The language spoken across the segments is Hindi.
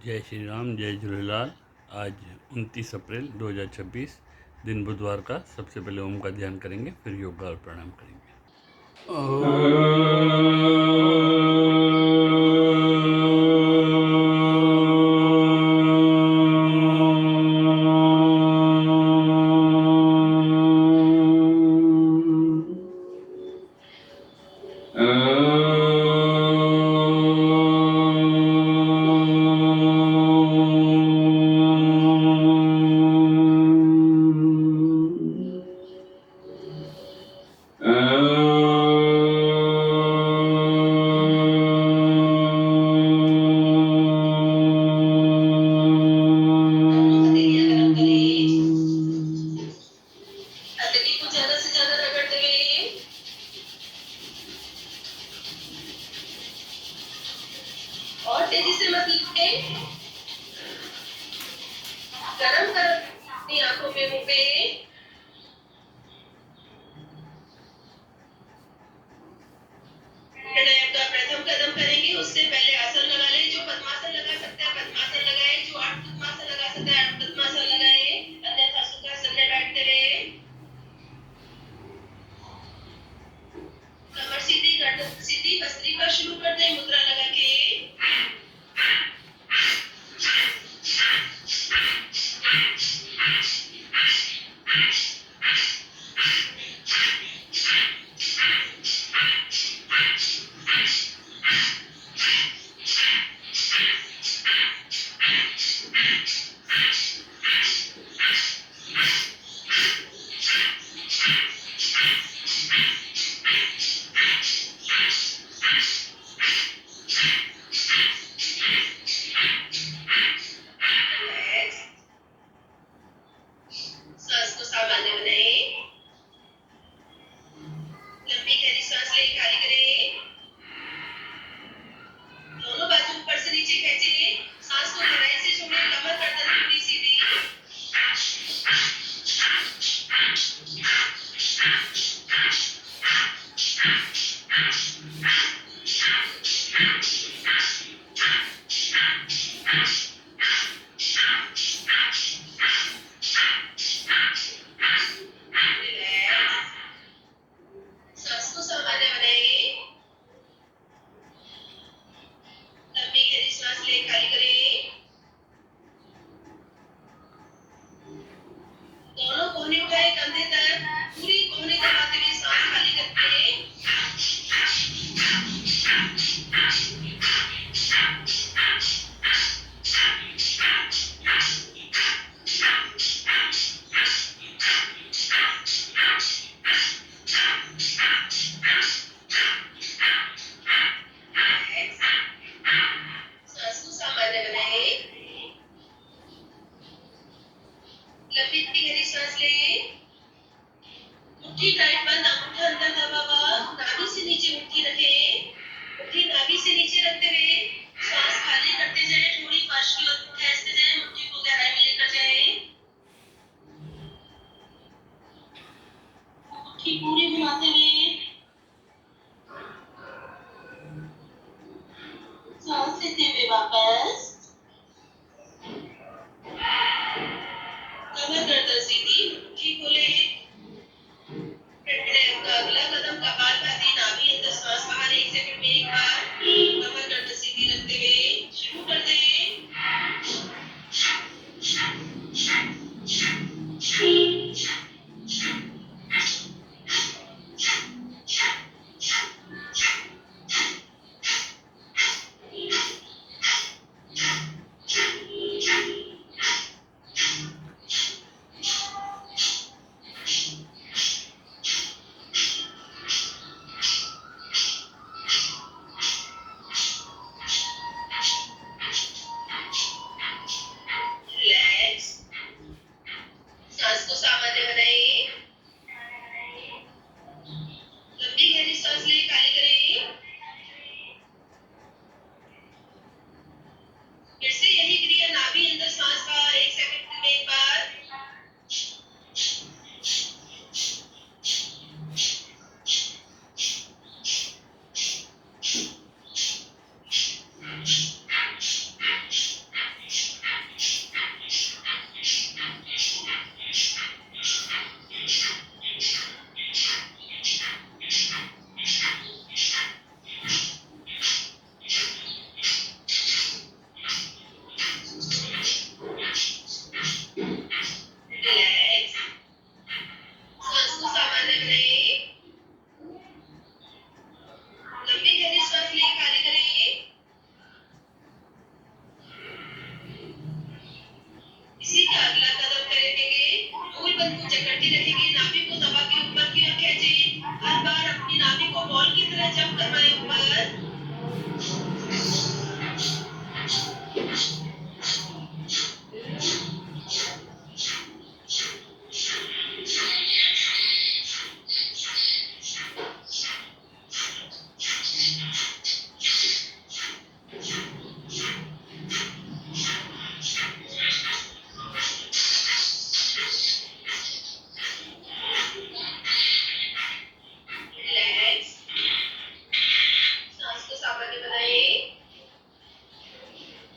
जय श्री राम, जय झूलेलाल। आज 29 अप्रैल 2026 दिन बुधवार का। सबसे पहले ओम का ध्यान करेंगे, फिर योगा और प्राणायाम करेंगे। और तेजी से मत लिखे। गरम गरम अपनी आंखों पे, मुंह पे। प्राणायाम का प्रथम कदम करेंगे, उससे पहले आसन लगा ले। जो पद्मासन लगा सकता है पद्मासन लगाए, जो अर्ध पद्मासन लगा सकता है अर्ध पद्मासन लगाए, अन्यथा सुखासन में बैठते रहे। कमर सीधी, गर्दन सीधी, भस्त्रिका शुरू करते हैं मुद्रा लगा के।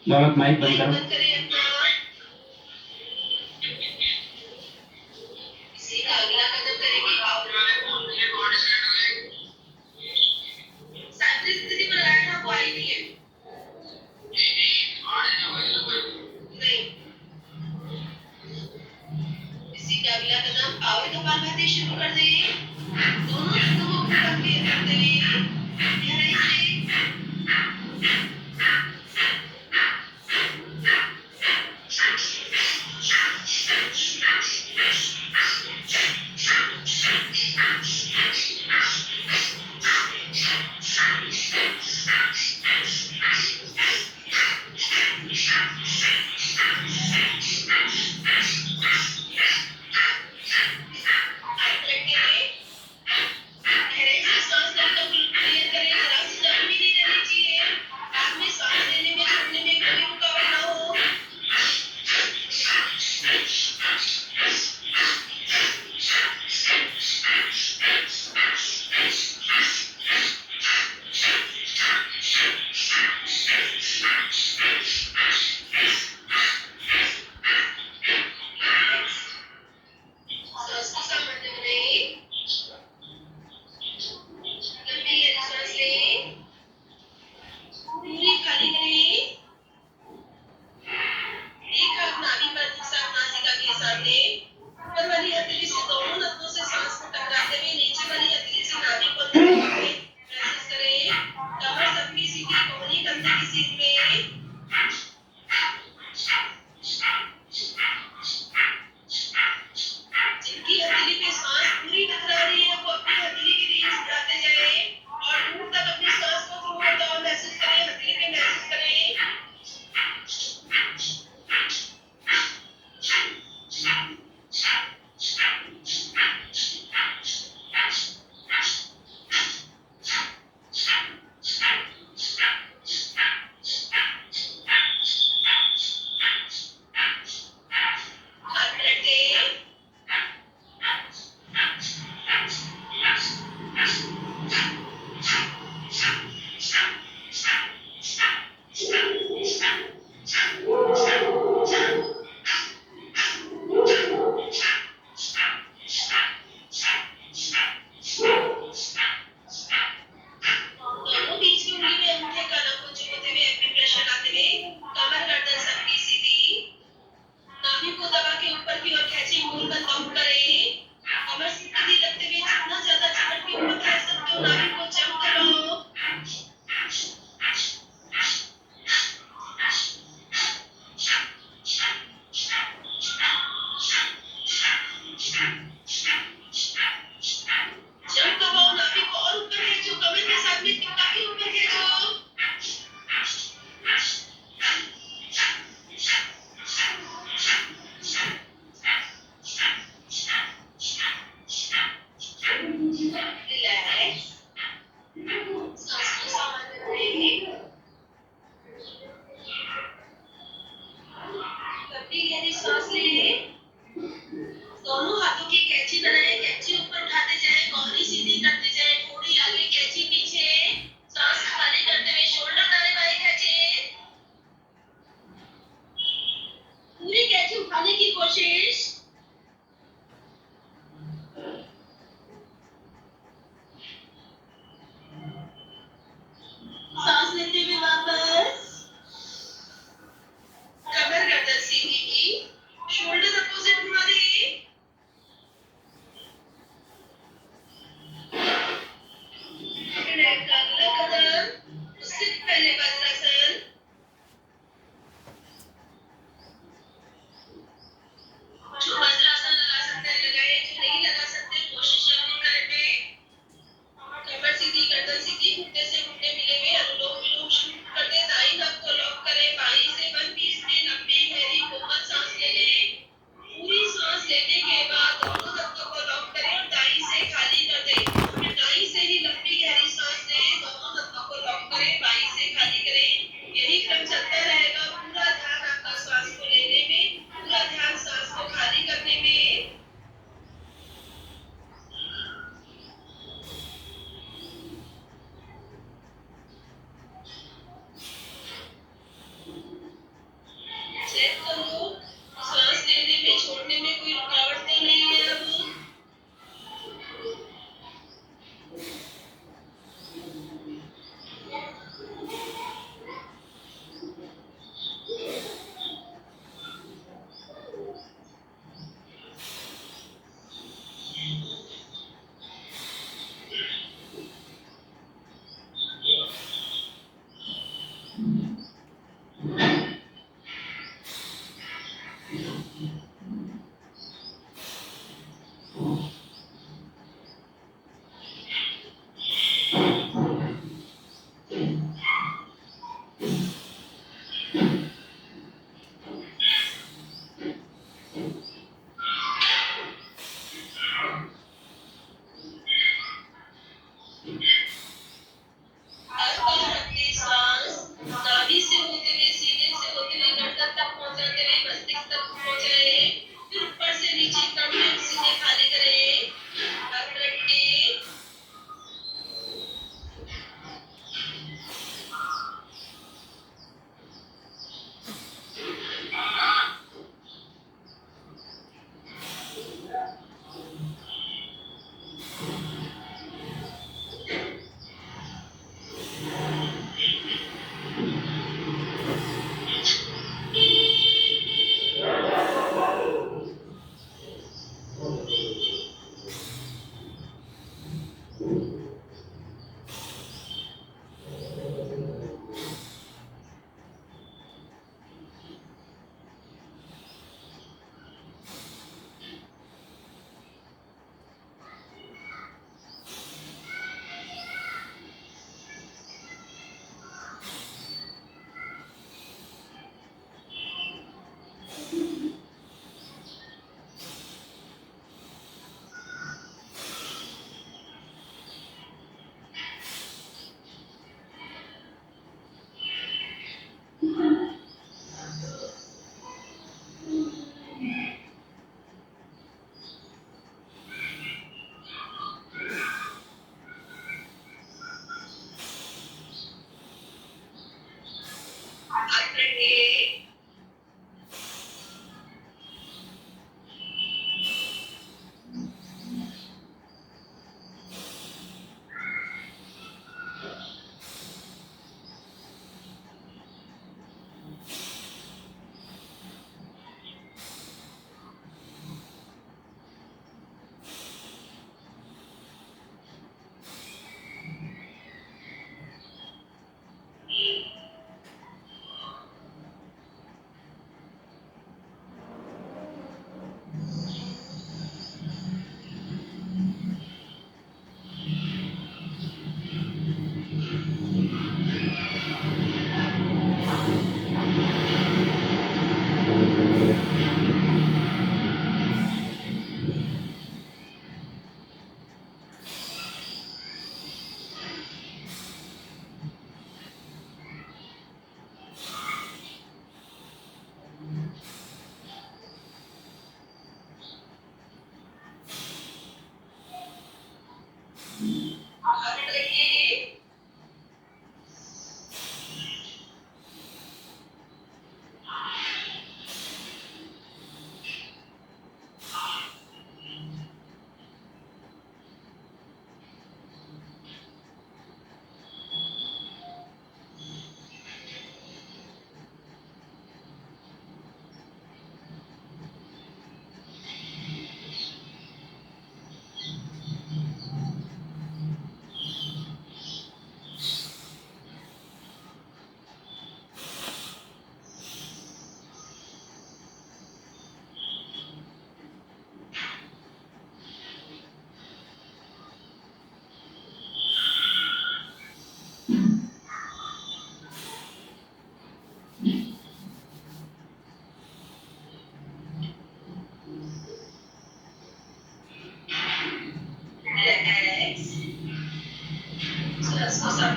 बाबा माइक बंद माइक करो। बंद करें अपना। इसी का अगला कदम करेंगे साइकिल स्थिति पर लगाया था, वो आई नहीं है। नहीं, इसी का अगला कदम आओ कपालभाति शुरू कर दें। दोनों हाथों को ऊपर करते हुए गहराई से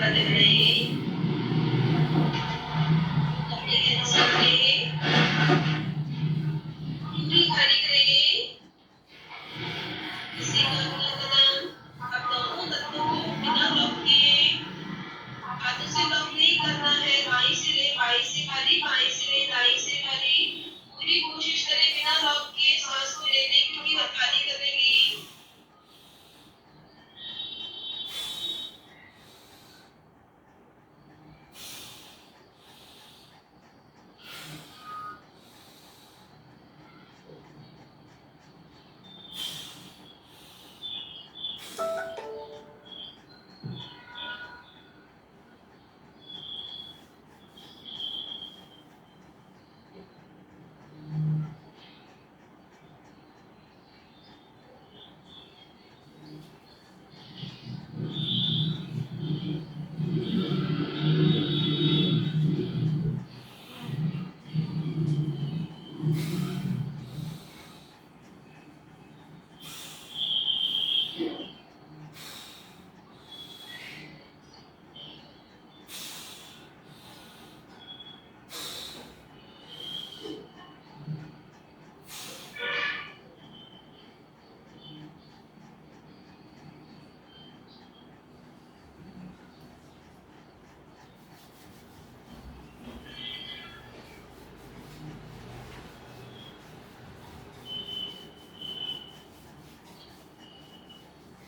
बातें बनाइए, अपनी गहरी सांस लें, पूरी खाली करें, इसी का अगला कदम अब दोनों तत्वों को बिना लॉक किए हाथों से लॉक नहीं करना है, बाई से ले बाई से खाली, बाई से ले दाई से खाली, पूरी कोशिश करें बिना लॉक किए सांस को लेने की और खाली करने की।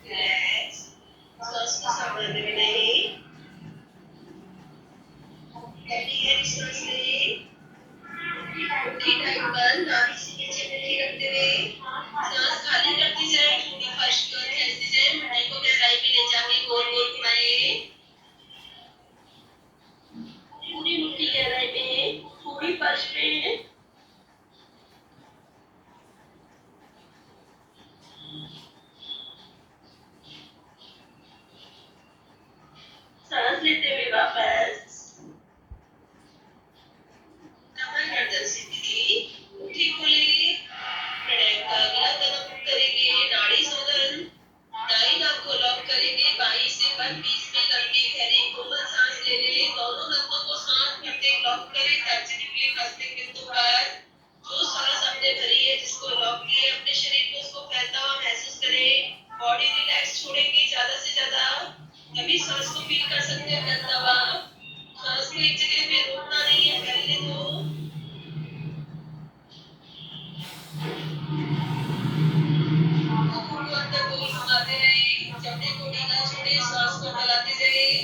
रिलैक्स, सांस को सामान्य बनाइए, गहरी गहरी सांस लें, मुट्ठी टाइट बंद, नाभि से नीचे मुट्ठी रखते हुए सांस खाली करती जाए, ठंडी फर्श की ओर खींचती जाए, मुट्ठी को गहराई में ले जाके गोल गोल घुमाएं, पूरी मुट्ठी गहराई में, पूरी फर्श पे। सांस लेते हुए वापस कमर गर्दन सीधी, मुट्ठी खोलें, प्राणायाम का अगला कदम करेंगे नाड़ी शोधन, दाई नाक को लॉक करेंगे, बाई से 1-20 में लंबी गहरी कोमल सांस ले लें, दोनों नसों को शांत करते लॉक करें, कंटिन्यूअसली मस्तिष्क बिंदु पर जो सांस आपने भरी है जिसको लॉक किए अपने शरीर को उसको फैलता हुआ महसूस करें, बॉडी रिलैक्स छोड़ेंगे ज्यादा से ज्यादा, तभी सांस को फील कर सकते हैं फैलता हुआ, सांस को एक जगह पे रोकना नहीं है, फैलने दो। को अंदर गोल घुमाते रहे, चमड़े को ढीला छोड़े, सांस को फैलाते जाइए।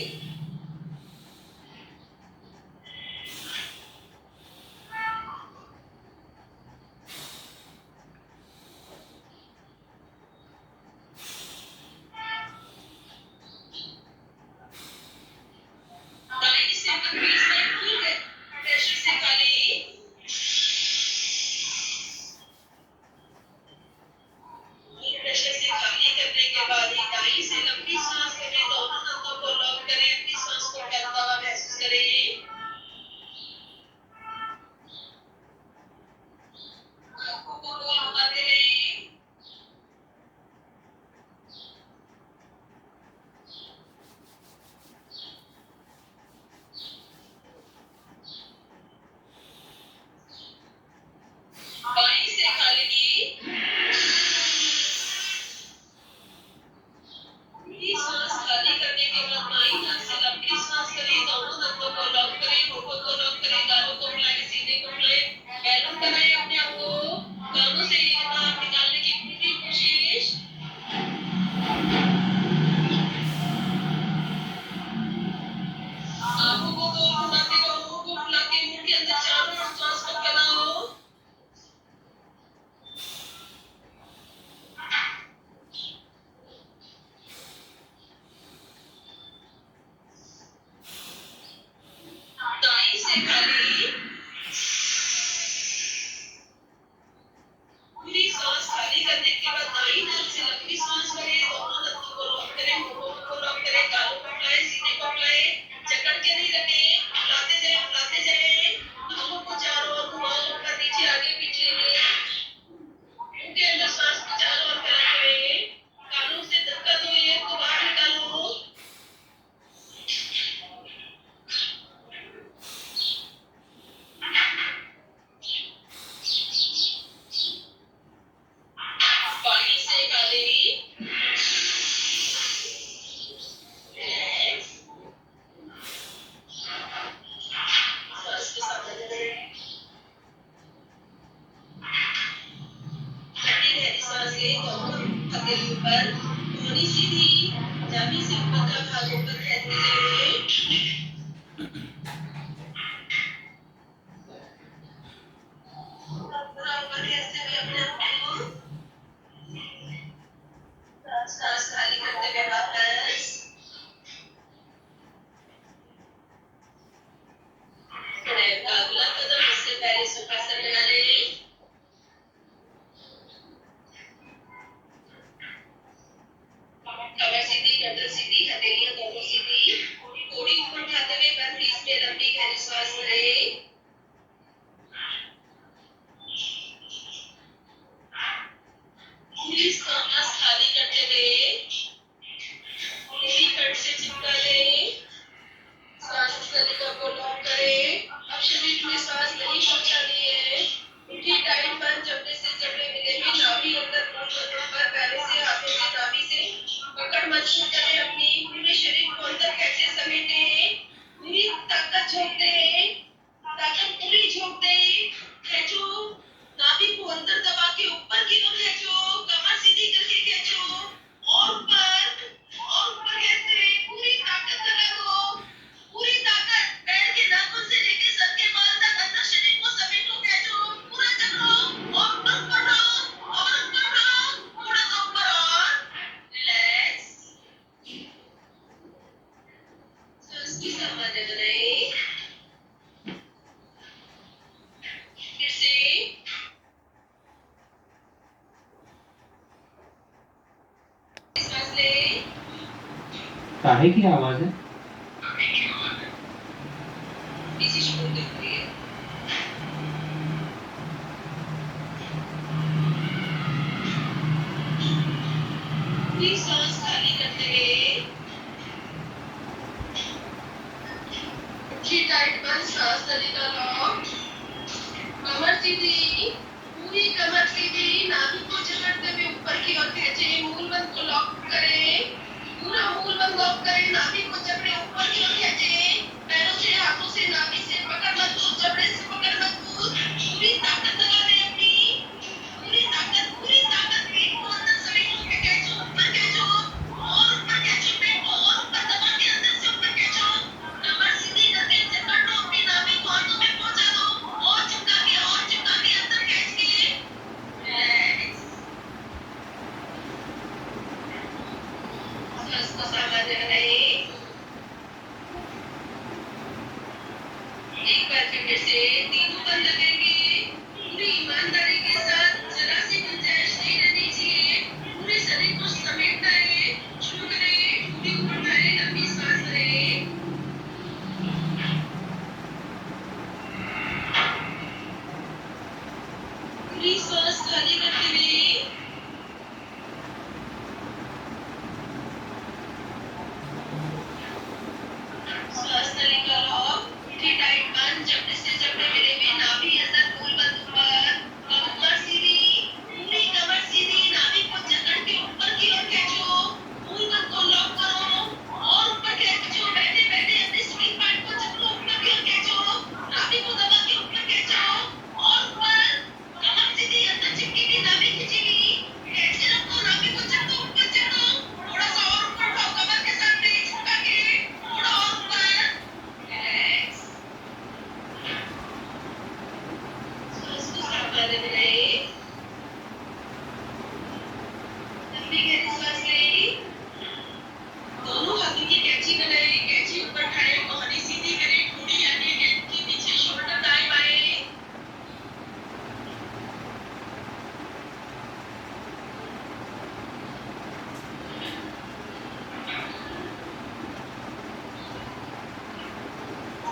दाई से 20 में फुल प्रेशर से खाली ले दोनों हाथों के ऊपर कोहनी सीधी नाभि से ऊपर का भाग ऊपर खींचते हुए पूरा ऊपर खींचते हुए अपने आप को सांस खाली करते हुए वापस प्राणायाम का अगला कदम इससे पहले सुखासन लगा लें। कमर सीधी, गर्दन सीधी, हथेलियां दोनों सीधी, कोड़ी ऊपर उठाते हुए बंद बीच में लंबी गहरी सांस लें। पूरी सांस खाली करते हुए पूरी पेट से चिपका लें। सांस नलिका को लॉक करें। अब शरीर में सांस नहीं पहुंचानी है। मुट्ठी टाइट बंद, जबड़े से जबड़े मिले हुए, नाभि अंदर मूल पर पैरों से हाथों से नाभि से पकड़ मजबूत करें। अपनी पूरे शरीर को अंदर कैसे समेटें, पूरी ताकत झोंक दें, ताकत पूरी झोंक दें। खींचो, नाभि को अंदर दबा के ऊपर की ओर खींचो, कमर सीधी करके खींचो और ऊपर खींचते हुए पूरी ताकत लगा दो। पूरी ताकत पैर के नाखून से लेकर सर के बाल तक अंदर शरीर को समेटो, खींचो, पूरा चलो और ऊपर उठाओ और ऊपर उठाओ, थोड़ा सा ऊपर और रिलैक्स। सांस की सामान्य बनाएं। फिर से सांस लें। काहे की आवाज है? इसी शुरू करते हैं। पूरी सांस खाली करते हुए मुट्ठी टाइट बंद, सांस नलिका लॉक, कमर सीधी, पूरी कमर सीधी, नाभि को जकड़ते हुए ऊपर की ओर खींचे, मूलबंध को लॉक करें, पूरा मूलबंध लॉक करें, नाभि को जकड़े ऊपर की ओर खींचे, पैरों से हाथों से नाभि से पकड़ मजबूत, जबड़े से पकड़ मजबूत, पूरी ताकत लगा दें अपनी, पूरी ताकत पेट को अंदर समेटो के खींचो, ऊपर खींचो और ऊपर खींचो, पेट को और ऊपर दबा के अंदर से ऊपर खींचो, कमर सीधी करके जकड़ लो, अपनी नाभि को हाथों में पहुंचा दो और चिपका के अंदर खींच के रिलैक्स। सांस को सामान्य बनाएं। एक बार फिर से तीनों बंद लगेंगे। पूरी ईमानदारी के साथ, जरा सी गुंजाइश नहीं रहनी चाहिए। पूरे शरीर को समेटना है। शुरू करें, पूरी ऊपर उठाएं, लंबी सांस लें। पूरी सांस खाली करते हुए सांस नलिका लॉक, मुट्ठी टाइट बंद, जबड़े से जबड़े मिले हुए, नाभि अंदर, मूलबंध ऊपर, कमर सीधी, पूरी कमर सीधी, नाभि को जकड़ के ऊपर की ओर खींचो, मूलबंध को लॉक करो और ऊपर खींचो, बैठे बैठे अपने स्प्लिट पार्ट को जकड़ो, ऊपर की ओर खींचो, नाभि को दबा के ऊपर खींचो और ऊपर, कमर सीधी, अंदर चिपकी हुई, नाभि खींची हुई, खींचे रखो, नाभि को जकड़ो, ऊपर चढ़ो, थोड़ा सा और ऊपर उठाओ, कमर के सामने चिपका के, थोड़ा और ऊपर, रिलैक्स। सांस को सामान्य बनाएं। लंबी गहरी सांस लें। दोनों हाथों की कैंची बनाएं, कैंची ऊपर उठाएं, कोहनी सीधी करें, ठोड़ी यानी नेक के पीछे, शोल्डर दाएं बाएं।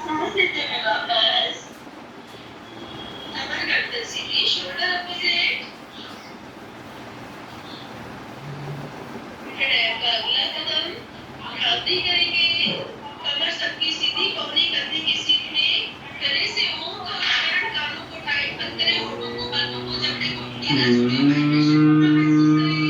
सांस लेते हुए वापस कमर गर्दन सीधी, शोल्डर अपोजिट। प्राणायाम का अगला कदम भ्रांति करेंगे। कमर सबकी सीधी, कोहनी कंधे की सीध में, गले से ओम का उच्चारण, कानों को टाइट बंद करें, होठों को, बालों को, जबड़े को पूरी तरह जुड़े वाइब्रेशन पूरा महसूस करें।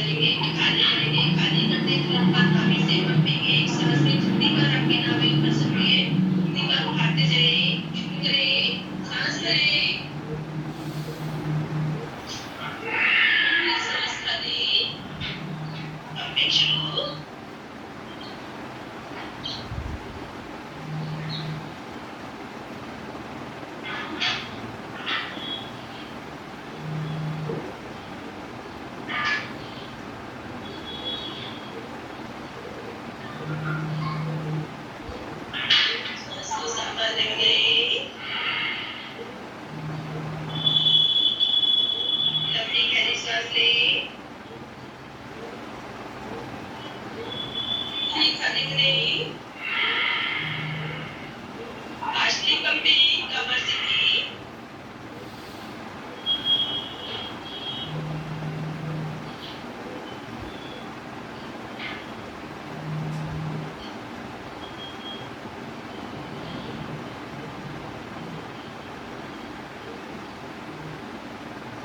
करेंगे, खाली करेंगे, खाली करते तुरंत बाद नाभि से कंपेंगे। एक सांस में जितनी बार आपकी नाभि ऊपर सकती है उतनी बार उठाते जाइए। शुरू करें, सांस लें, सांस खाली, कंपिंग शुरू। सांस को संभाल लेंगे, लंबी गहरी सांस लें, पूरी खाली करें, पार्शली पंपिंग, कमर सीधी,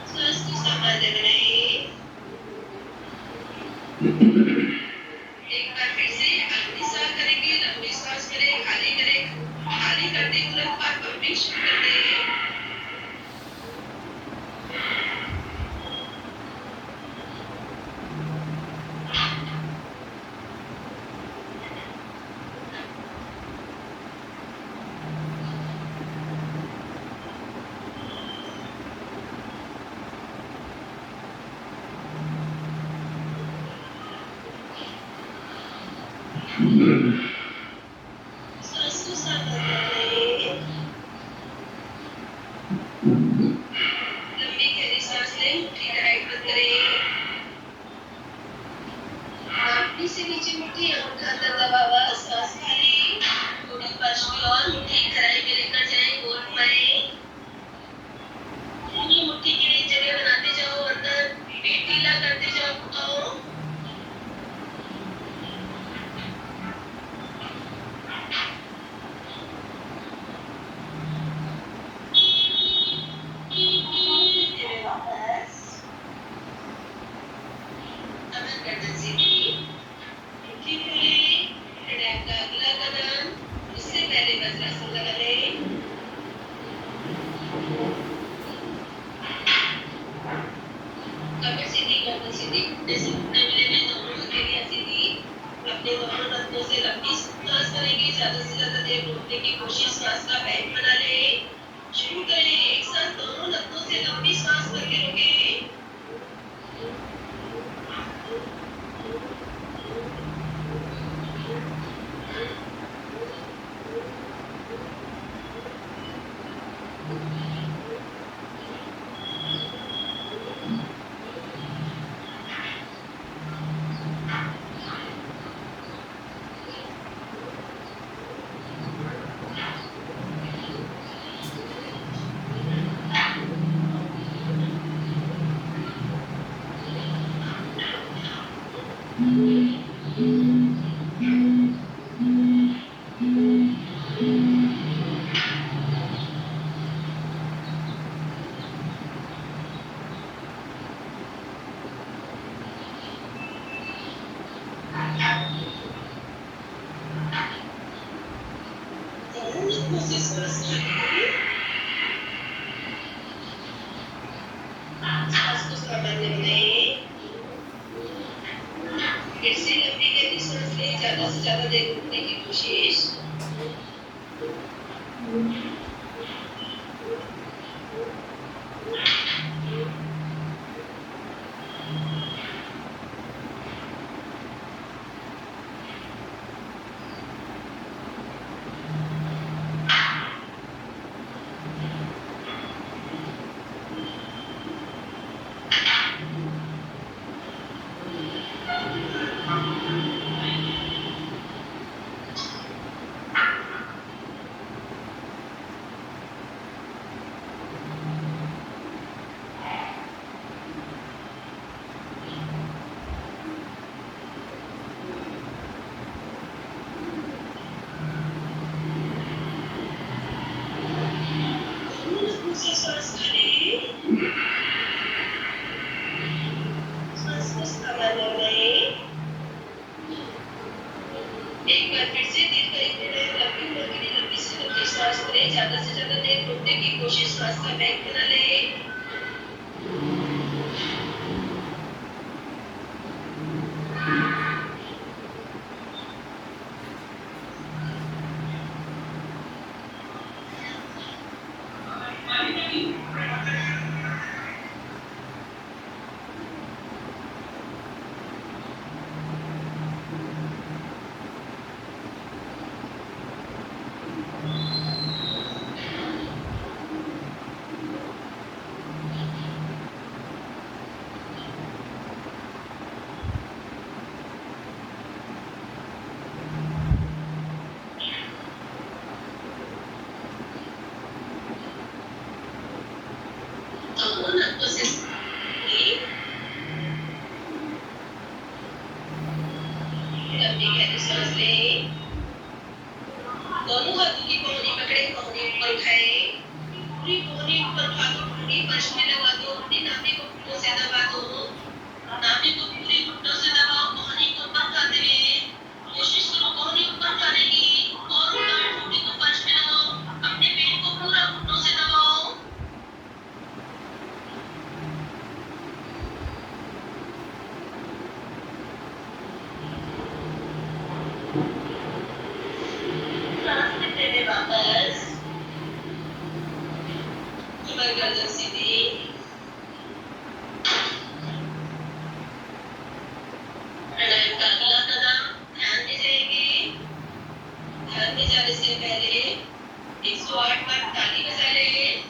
सांस को संभाल लेंगे। एक बार फिर से आखिरी सांस करेंगे, लंबी सांस करें, खाली करें, खाली करते तुरंत बाद पंपिंग शुरू कर दें। सांस को संभाल लें, लंबी गहरी सांस लें, मुट्ठी टाइट बंद करें, नाभि से नीचे मुट्ठी, अंगूठा अंदर दबा हुआ, सांस खाली, थोड़ी पार्श्वी और मुट्ठी गहराई में लेकर जाएं, गोल घुमाएं, पूरी मुट्ठी के लिए जगह बनाते जाओ, अंदर पेट ढीला करते जाओ, घुमाओ। फिर वापस कमर गर्दन सीधी, मुट्ठी खोलें, प्रणायाम का अगला कदम, उससे पहले वज्रासन लगा लें। कमर सीधी, गर्दन सीधी, घुटने से घुटने मिलेंगे, दोनों हथेलियां सीधी। अपने दोनों नथनों से लंबी सांस करेंगे, ज्यादा से ज्यादा देर रोकने की कोशिश, सांस का बैंड बना लें। शुरू करें, एक साथ दोनों नथनों से लंबी सांस करके रोकें। दोनों नथनों से सांस खाली, सांस को संभाल लें। फिर से लंबी गहरी सांस लें, ज्यादा से ज्यादा देर रुकने की कोशिश। का निर्णय एक बार फिर से दिल का एक निर्णय लंबी उम्र के लिए लंबी से लंबी सांस लें ज्यादा से ज्यादा देर रोकने की कोशिश सांस का बैंक बना लें दोनों नसों से लंबी गहरी सांस लें दोनों हाथों की कोहनी पकड़े कोहनी ऊपर उठाएं पूरी कोहनी ऊपर उठा दो ठंडी फर्श में लगा दो अपनी नाभि को घुटनों से दबा दो नाभि को पूरी घुटनों से दबाओ कोहनी को ऊपर उठाते हुए कोशिश करो कोहनी ऊपर उठाने की और उल्टा ठोड़ी को फर्श में लगाओ अपने पेट को पूरा घुटनों से दबाओ सांस लेते हुए वापस कमर गर्दन सीधी प्राणायाम का अगला कदम ध्यान में जाएंगे ध्यान में जाने से पहले 108 बार ताली बजा लें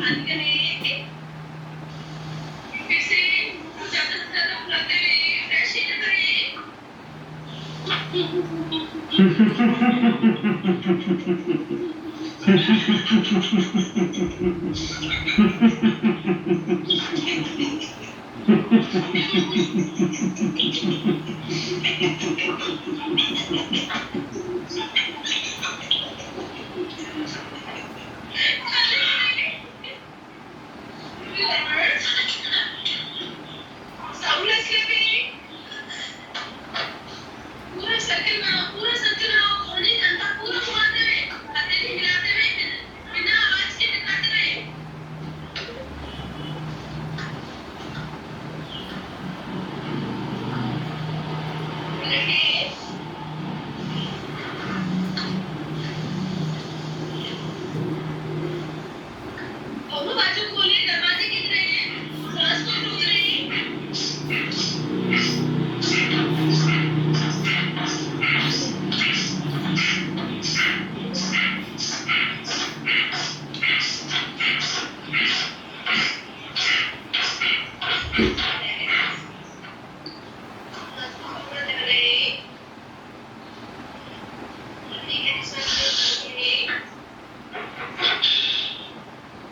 అందుకని फिर से ज्यादा से ज्यादा बुलाते रहिए, फ्रेश एयर करिए। साउंडलेस लेवल पूरा सर्कल बनाओ होने जनता पूरा घुमाते हुए हथेली हिलाते हुए बिना आवाज के दिखाते रहे। लगे दोनों बाजू खोलिए, दरवाजे गिर रहे हैं, सांस को रोक रहे हैं।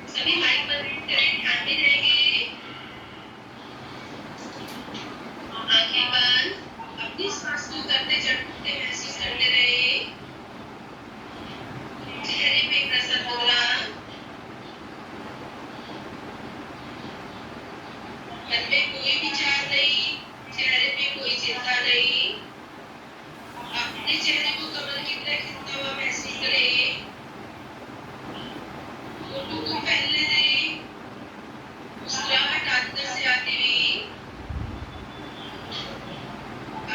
सभी माइक बंद करें, ध्यान में रहेंगे। आंखें बंद, अपनी सांस को उतरते चढ़ते महसूस करते रहे। चेहरे पे प्रसन्न मुद्रा, मन में कोई विचार नहीं, चेहरे पे कोई चिंता नहीं। अपने चेहरे को कमल की तरह खिलता हुआ महसूस करें। फोटो को फैलने दें, मुस्कुराहट अंदर से आती हुई।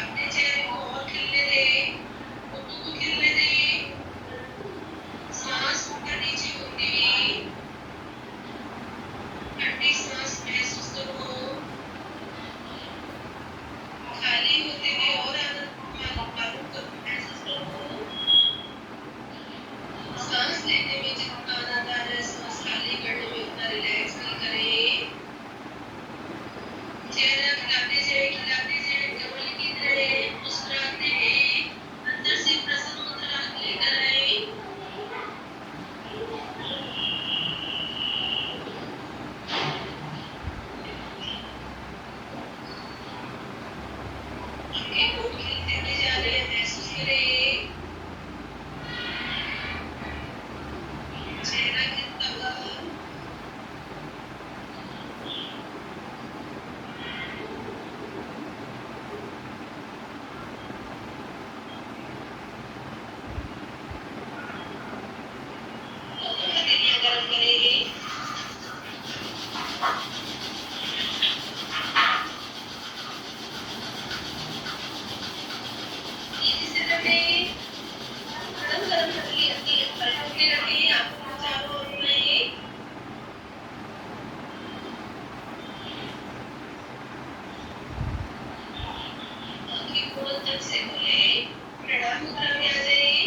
अपने चेहरे को और खिलने दें, फोटो को खिलने दें। सांस ऊपर नीचे होती हुई, ठंडी सांस महसूस करो। खाली होते हुए और आनंद मालूम करो, महसूस करो। सांस लेने में जितना आनंद आ रहा है, सांस खाली करने में उतना रिलैक्स फील करें। चेहरा खिलाते जाए, कमल की तरह मुस्कुराते हैं, अंदर से प्रसन्न मुद्रा लेकर आए। आपके होंठ खिलते हुए जा रहे हैं, महसूस करें। चेहरा खिलता हुआ, हथेलियां गरम करें। तेजी से रखें, गरम हथेली पलटों पे रखें, आंखों को चारों ओर घुमाएं। आंखें खोल तक से खोलें, प्रणाम मुद्रा में आ जाएं।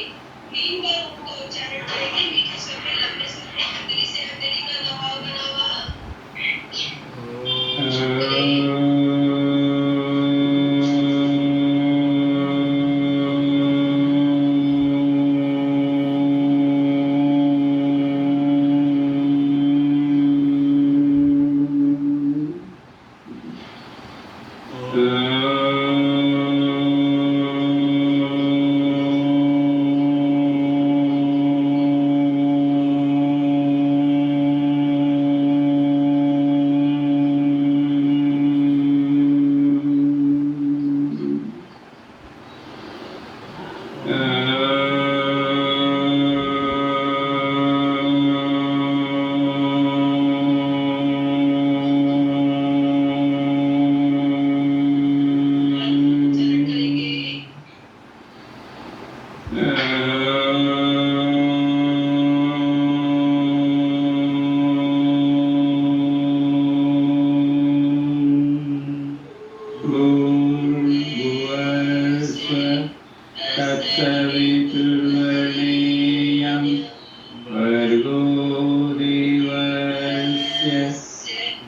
3 बार ओम का उच्चारण करेंगे, मीठे स्वर में, लंबे स्वर में, हथेली से हथेली का दबाव बना हुआ।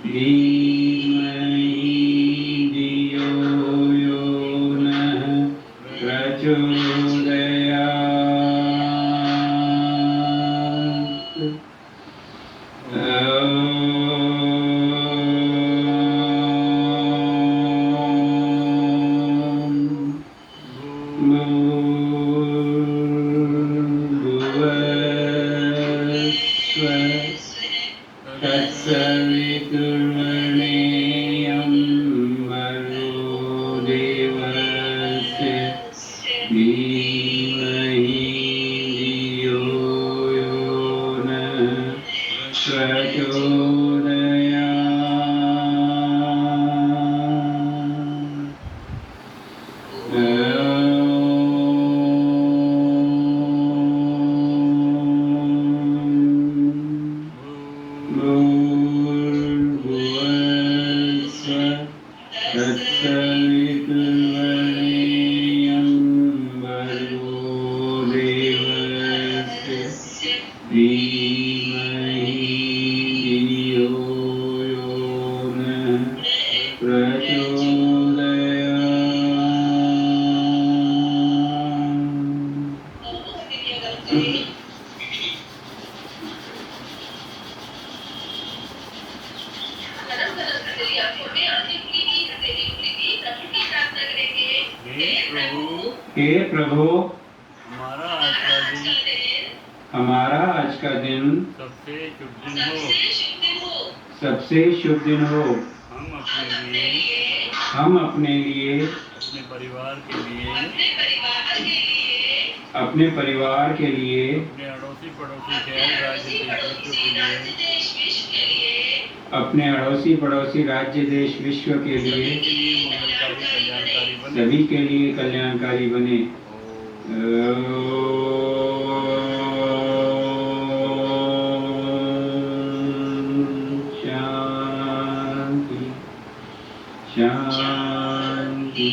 धीमहि धियो यो नः प्रचोदयात्। तत्सवितुर्वरेण्यं भर्गो देवस्य धीमहि धियो यो नः प्रचोदयात्। तत्सवितुर्वरेण्यं भर्गो देवस्य धीमहि धियो यो नः प्रचोदयात्। हे प्रभु, हमारा आज का दिन सबसे शुभ दिन हो। सबसे शुभ दिन हो। हम अपने लिए, अपने परिवार के लिए, अपने परिवार के लिए, अपने अड़ोसी पड़ोसी शहर राज्य देश के लिए, अपने अड़ोसी पड़ोसी राज्य देश विश्व के लिए सभी के लिए सभी के लिए मंगलकारी कल्याणकारी बने। कल्याणकारी बने। शांति शांति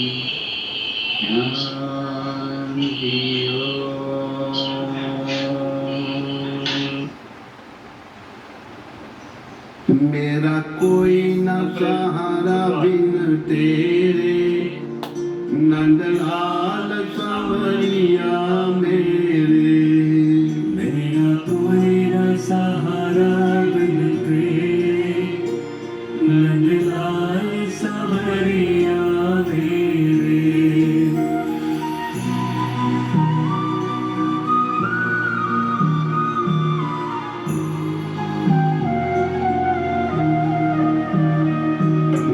शांति। मेरा कोई न सहारा बिन तेरे, नंदलाल सांवरिया मेरे। मेरा कोई न सहारा बिन तेरे, नंदलाल सांवरिया मेरे।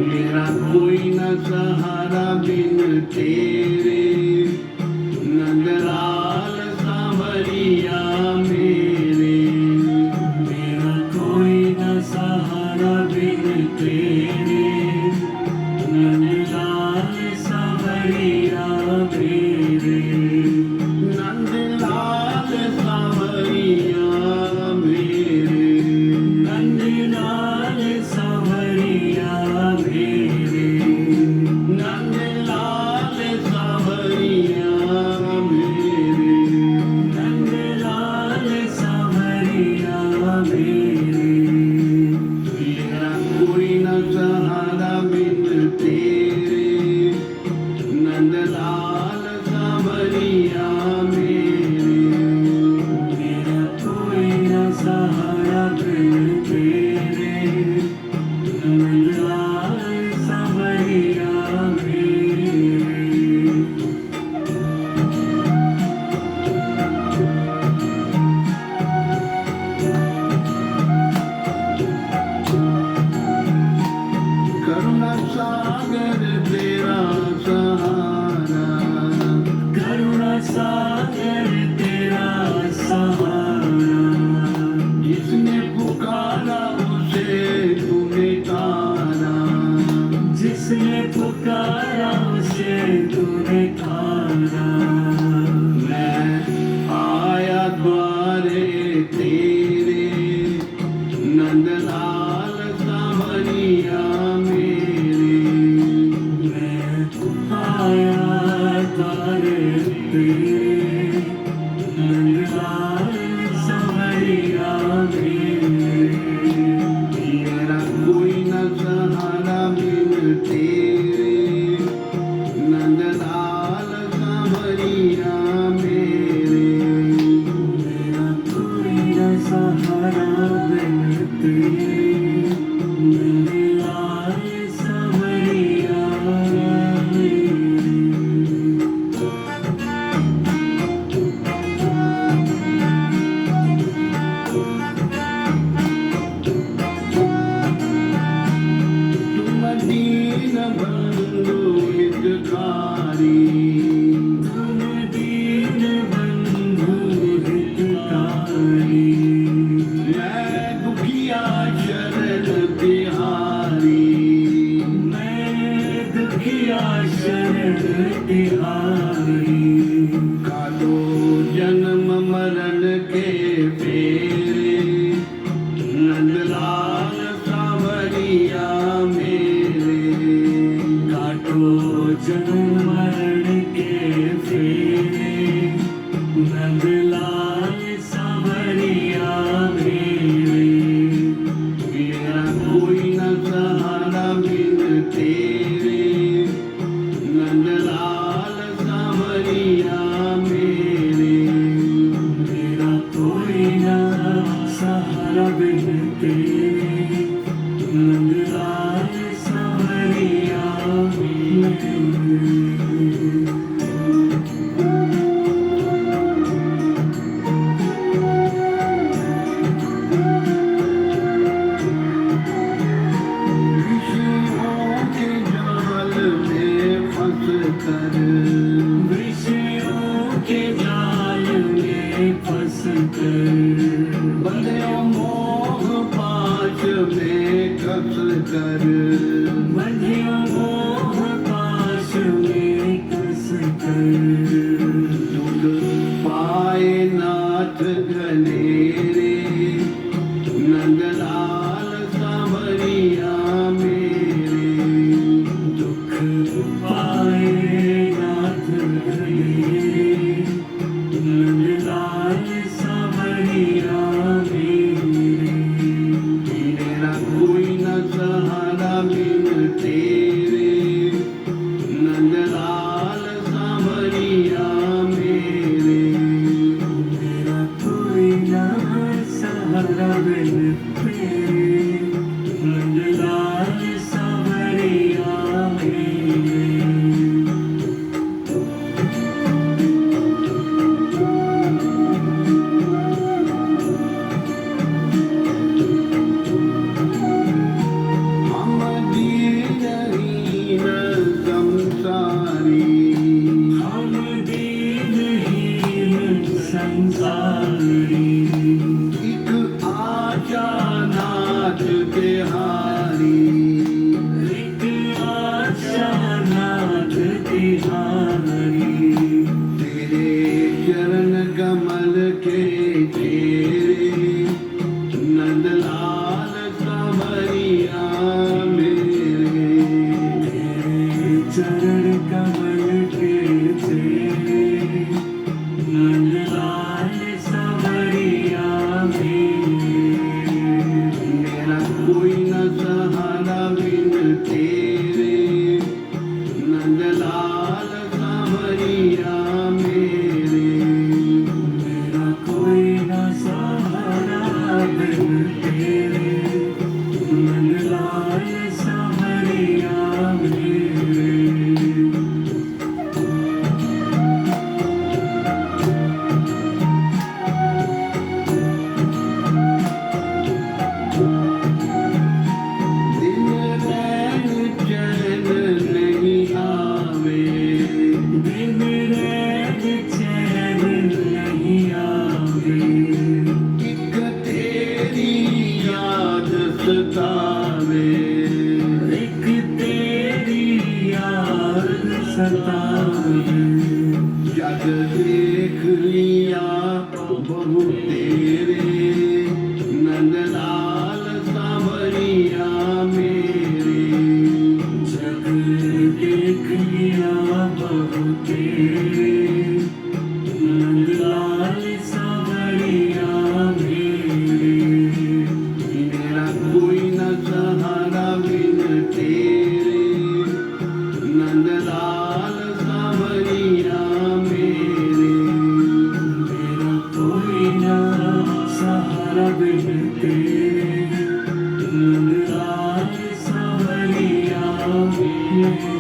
मेरा कोई न सहारा बिन तेरे, नंदलाल सांवरिया मेरे। मेरा कोई न सहारा बिन तेरे, नंदलाल सांवरिया मेरे। नंदलाल सांवरिया मेरे। नंदलाल सांवरिया मेरे। नंदलाल सांवरिया मेरे। नंदलाल सांवरिया मेरे। मेरा कोई न सहारा बिन तेरे, नंदलाल सांवरिया मेरे। मेरा कोई न सहारा बिन तेरे, नंदलाल सांवरिया मेरे। करुणा सागर तेरा सहारा, करुणा सागर तेरा सहारा। जिसने पुकारा उसे तूने तारा, जिसने पुकारा उसे तूने तारा। मैं आया द्वारे तेरे, नंदलाल सांवरिया मेरे। मैं आया द्वारे तेरे, नंदलाल सांवरिया मेरे। मेरा कोई न सांवरिया मेरे, काटो जन्म मरण के फेरे, नंदलाल सांवरिया मेरे। मेरा कोई न सहारा बिन तेरे, नंदलाल सांवरिया मेरे। मेरा कोई ना सहारा बिन तेरे, नंदलाल सांवरिया मेरे। विषयों के जाल में फंस कर, विषयों के जाल में फंस कर, बंधे मोह पाश में कस कर, बंधियों मोह पाश में कस कर। दुख पाए नाथ घनेरे, नंदलाल सांवरिया मेरे। दुख पाए नाथ घनेरे, नंदलाल सांवरिया मेरे। मेरा कोई न सहारा बिन तेरे, नंदलाल सांवरिया मेरे। मेरा कोई ना सहारा बिन तेरे, नंदलाल सांवरिया मेरे। हम दीनहीन संसारी, हम दीनहीन संसारी, एक आशा नाथ तिहारी। एक आशा नाथ तिहारी। तेरे चरण कमल के चेरे, नंदलाल सांवरिया मेरे। तेरे चरण कमल के तेरे, नंदलाल सांवरिया मेरे। मेरा कोई न सहारा बिन तेरे, नंदलाल सांवरिया मेरे। मेरा कोई ना सहारा बिन तेरे, नंदलाल सांवरिया मेरे। दिन रैन चैन नहीं आवे, दिन रैन चैन नहीं आवे, एक तेरी याद सतावे। एक तेरी याद सतावे। जग देख लिया बहु तेरे, नंदलाल सांवरिया मेरे। जग देख लिया बहु तेरे, नंदलाल सांवरिया मेरे। मेरा कोई न सहारा बिन तेरे, नंदलाल सांवरिया मेरे। मेरा कोई ना सहारा बिन तेरे, नंदलाल सांवरिया मेरे।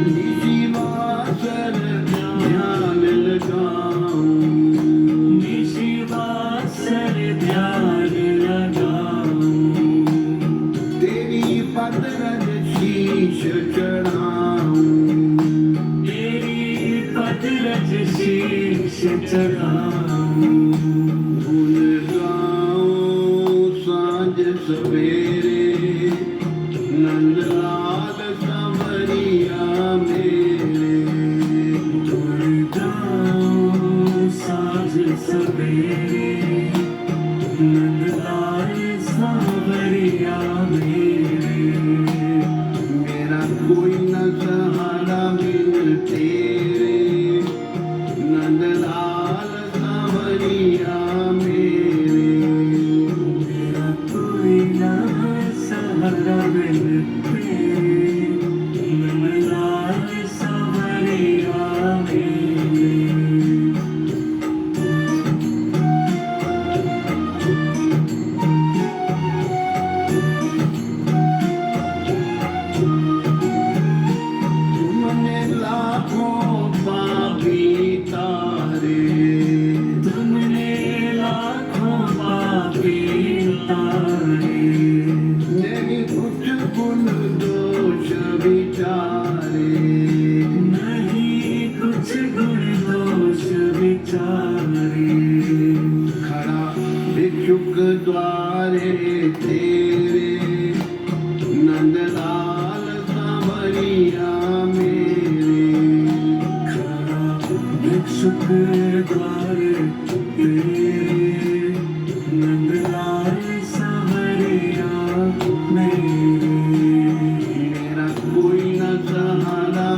निशिवासर ध्यान लगाऊं, निशिवासर ध्यान लगाऊं, तेरी पद रज शीश चढ़ाऊं। तेरी पद रज शीश चढ़ाऊं। गुण गाऊं सांझ सवेरे, नंदलाल सांवरिया मेरे।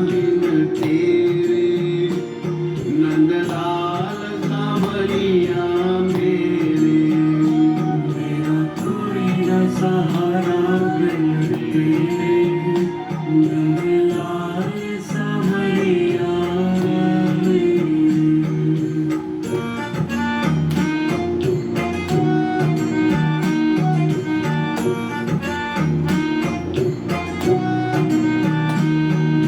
बिन तेरे नंदलाल सांवरिया मेरे मेरा कोई न सहारा बिन तेरे नंदलाल सांवरिया मेरे।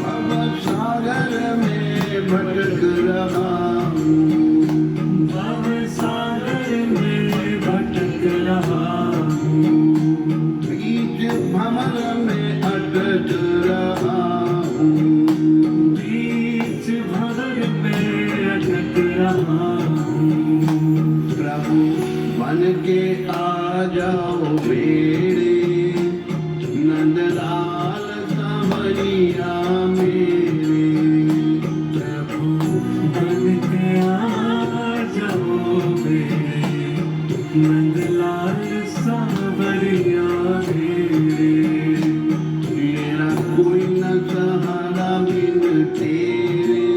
भव सागर में भटक रहा हूँ भव सागर में भटक रहा हूँ बीच भंवर में अटक रहा हूँ बीच भंवर में अटक रहा हूँ। प्रभु बन के आ जाओ मेरे नंदलाल सांवरिया मेरे प्रभु बन के आ जाओ मेरे नंदलाल सांवरिया मेरे। मेरा कोई न सहारा बिन तेरे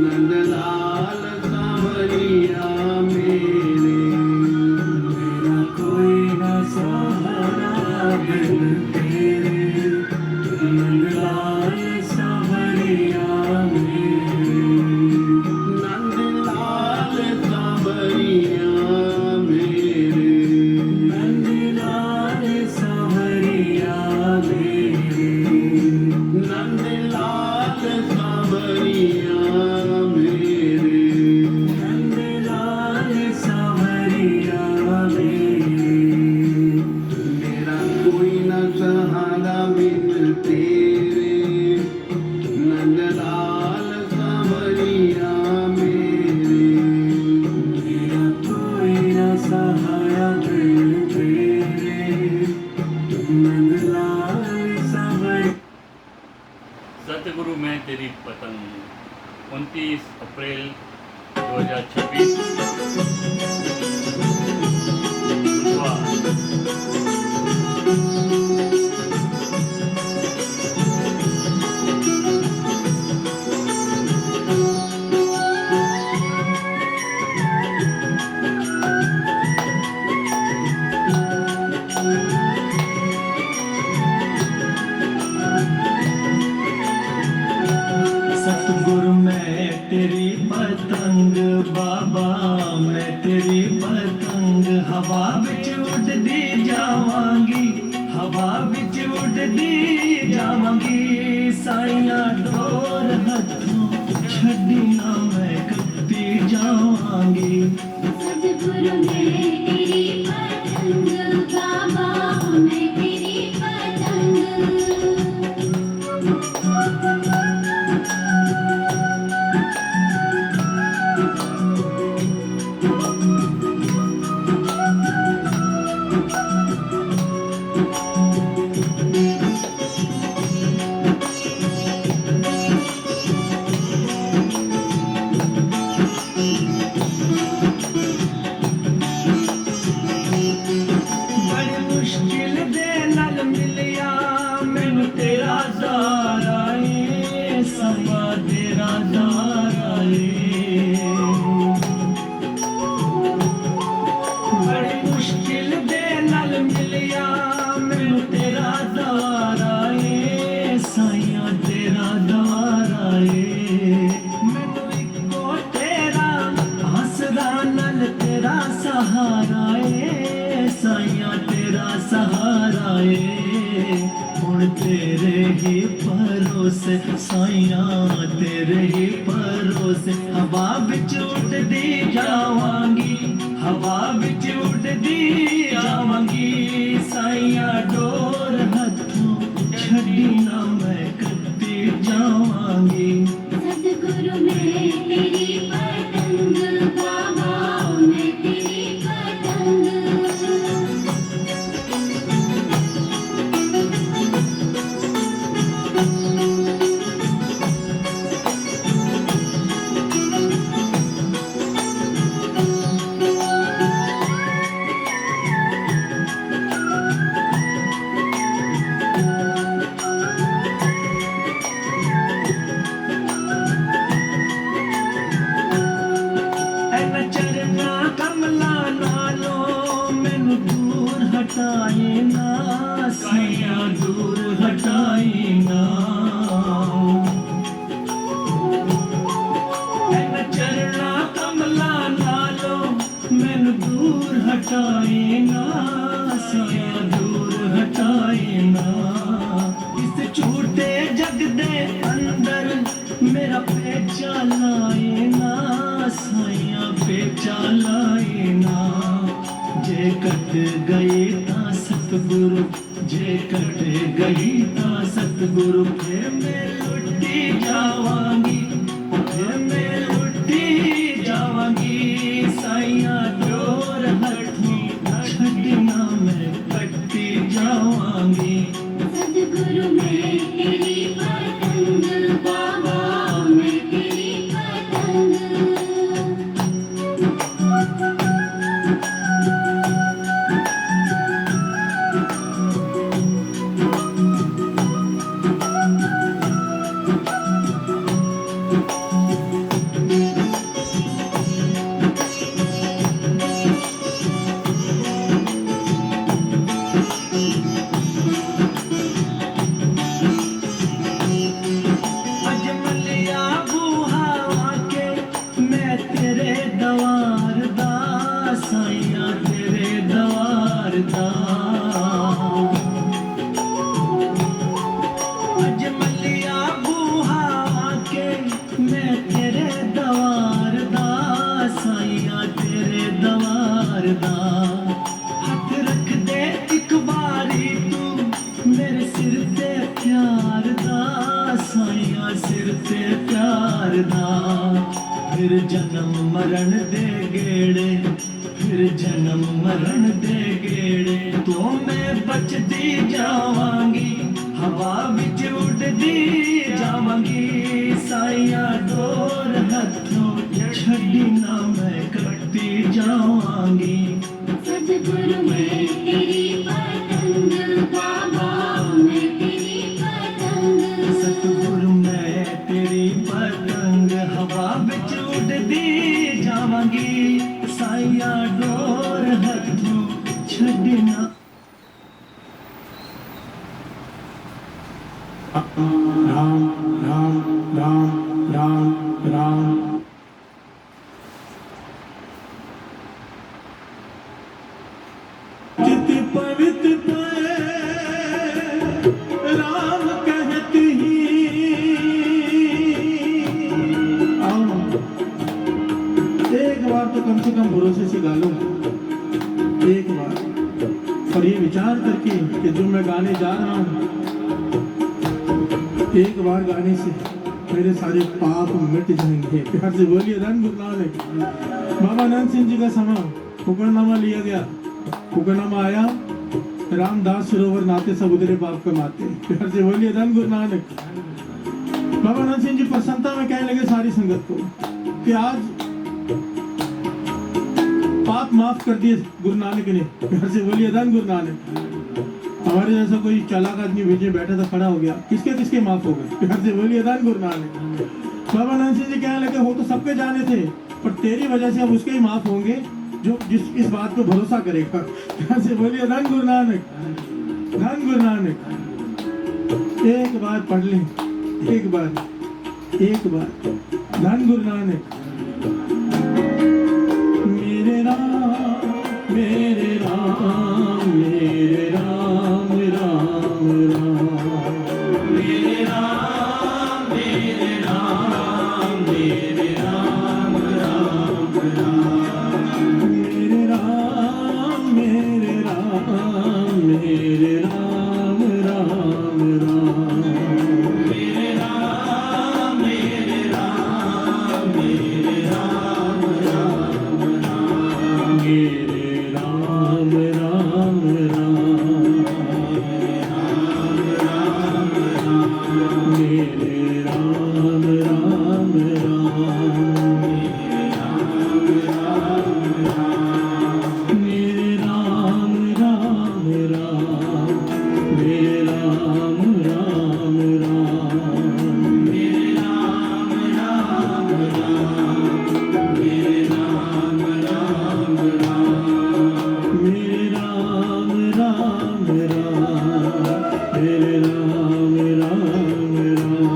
नंदलाल सांवरिया मेरे मेरा कोई न सहारा बिन तेरे नंदलाल सांवरिया मेरे। नंदलाल सांवरिया मेरे नंदलाल सांवरिया मेरे। नंदलाल सांवरिया मेरे नंदलाल सांवरिया मेरे। मेरा कोई न सहारा बिन तेरे नंदलाल सांवरिया मेरे मेरा कोई न सहारा बिन तेरे नंदलाल सांवरिया। सतगुरु मैं तेरी पतंग 29 अप्रैल 2026 बुधवार। सतगुरु मैं तेरी पतंग बाबा मैं तेरी पतंग हवा विच उड़दी जावांगी हवा विच उड़दी जावांगी साइया डोर हथों छड्डी ना मैं कत्ती जावांगी। सतगुरु मैं तेरी पतंग बाबा मैं तेरी पतंग। बड़ी मुश्किल दे नाल मिलिया मैनू तेरा ज़ारा ए समा तेरा ज़ारा ए। बड़ी मुश्किल दे नाल मिलिया मैनू तेरा ज़ारा ए साइया तेरा ज़ारा ए। मैनू इक्को तेरा हसदा नाल तेरा सहारा ए साइया तेरा सहारा ए। हुण तेरे ही भरोसे साइया तेरे ही भरोसे हवा बिच उड़दी जावांगी हवा बिच उड़दी जावांगी साइया डोर हथों छड्डी ना मैं कत्ती जावांगी। सतगुरु मैं तेरी पतंग बाबा मैं तेरी पतंग। मिटाए ना, साया दूर हटाए ना। इस झूठे जग दे अंदर मेरा पेचा लाए ना, साया पेचा लाए ना। जे कट गए ता सतगुरु, जे कट गई ता सतगुरु। फिर मैं लुटी जावांगी, फिर मैं लुटी जावांगी। साइया डोर हठी छड़ना मैं कटी जावांगी। सतगुरु मैं तेरी पतंग, बाबा मैं तेरी पतंग। अजमलिया बूहा आके मैं तेरे दवार दा, साइया तेरे दवार दा। अजमलिया बूहा आके मैं तेरे दवार दा, साइया तेरे दवार दा। हथ रख दे एक बारी तू मेरे सिर ते प्यार दा, साइया सिर ते प्यार दा। फिर जन्म मरण दे गेड़े, फिर जन्म मरण दे गेड़े। तो मैं बचदी जावांगी, हवा विच उड़दी जावांगी। साइया डोर हथों छड़ी ना मैं कटी जावांगी। सतगुरु मैं तेरी पतंग, बाबा मैं तेरी पतंग। सतगुरु मैं तेरी पतंग, हवा विच उड़दी जावांगी। साइया डोर हथों छड़ना। राम राम राम राम राम। चित पवित्र राम कहती आओ एक बार तो कम से कम भरोसे से गा लो, एक बार। और ये विचार करके कि जो मैं गाने जा रहा हूँ, एक बार गाने से मेरे सारे पाप मिट जाएंगे। प्यार से बोलिए धन गुरु नानक। बाबा नंद सिंह जी का समा हुक्मनामा लिया गया, हुक्मनामा आया, रामदास सरोवर नाते सब उतरे पाप कमाते। प्यार से बोलिए धन गुरु नानक। बाबा नंद सिंह जी प्रसन्नता में कहने लगे सारी संगत को कि आज पाप माफ कर दिए गुरु नानक ने। प्यार से बोलिए धन गुरु नानक। हमारे जैसा कोई चालाक आदमी बीच में बैठा था, खड़ा हो गया, किसके किसके माफ हो गए। प्यार से बोलिए धन गुरु नानक। बाबा नंद सिंह जी कहने लगे हो तो सबके जाने थे, पर तेरी वजह से अब उसके ही माफ होंगे जो जिस इस बात पे भरोसा करेगा। प्यार से बोलिए धन गुरु नानक, धन गुरु नानक। एक बार पढ़ लें, एक बार, एक बार धन गुरु नानक। मेरे राम मेरे राम मेरे राम राम राम। मेरे राम मेरे राम मेरे राम राम राम। मेरे राम मेरे राम मेरे राम राम राम। मेरे राम मेरे राम मेरे राम राम राम। मेरे राम राम राम। मेरे राम राम राम। मेरे राम राम राम। मेरे राम राम राम। मेरे राम राम राम। मेरे राम राम राम। मेरे राम राम राम। मेरे राम राम राम।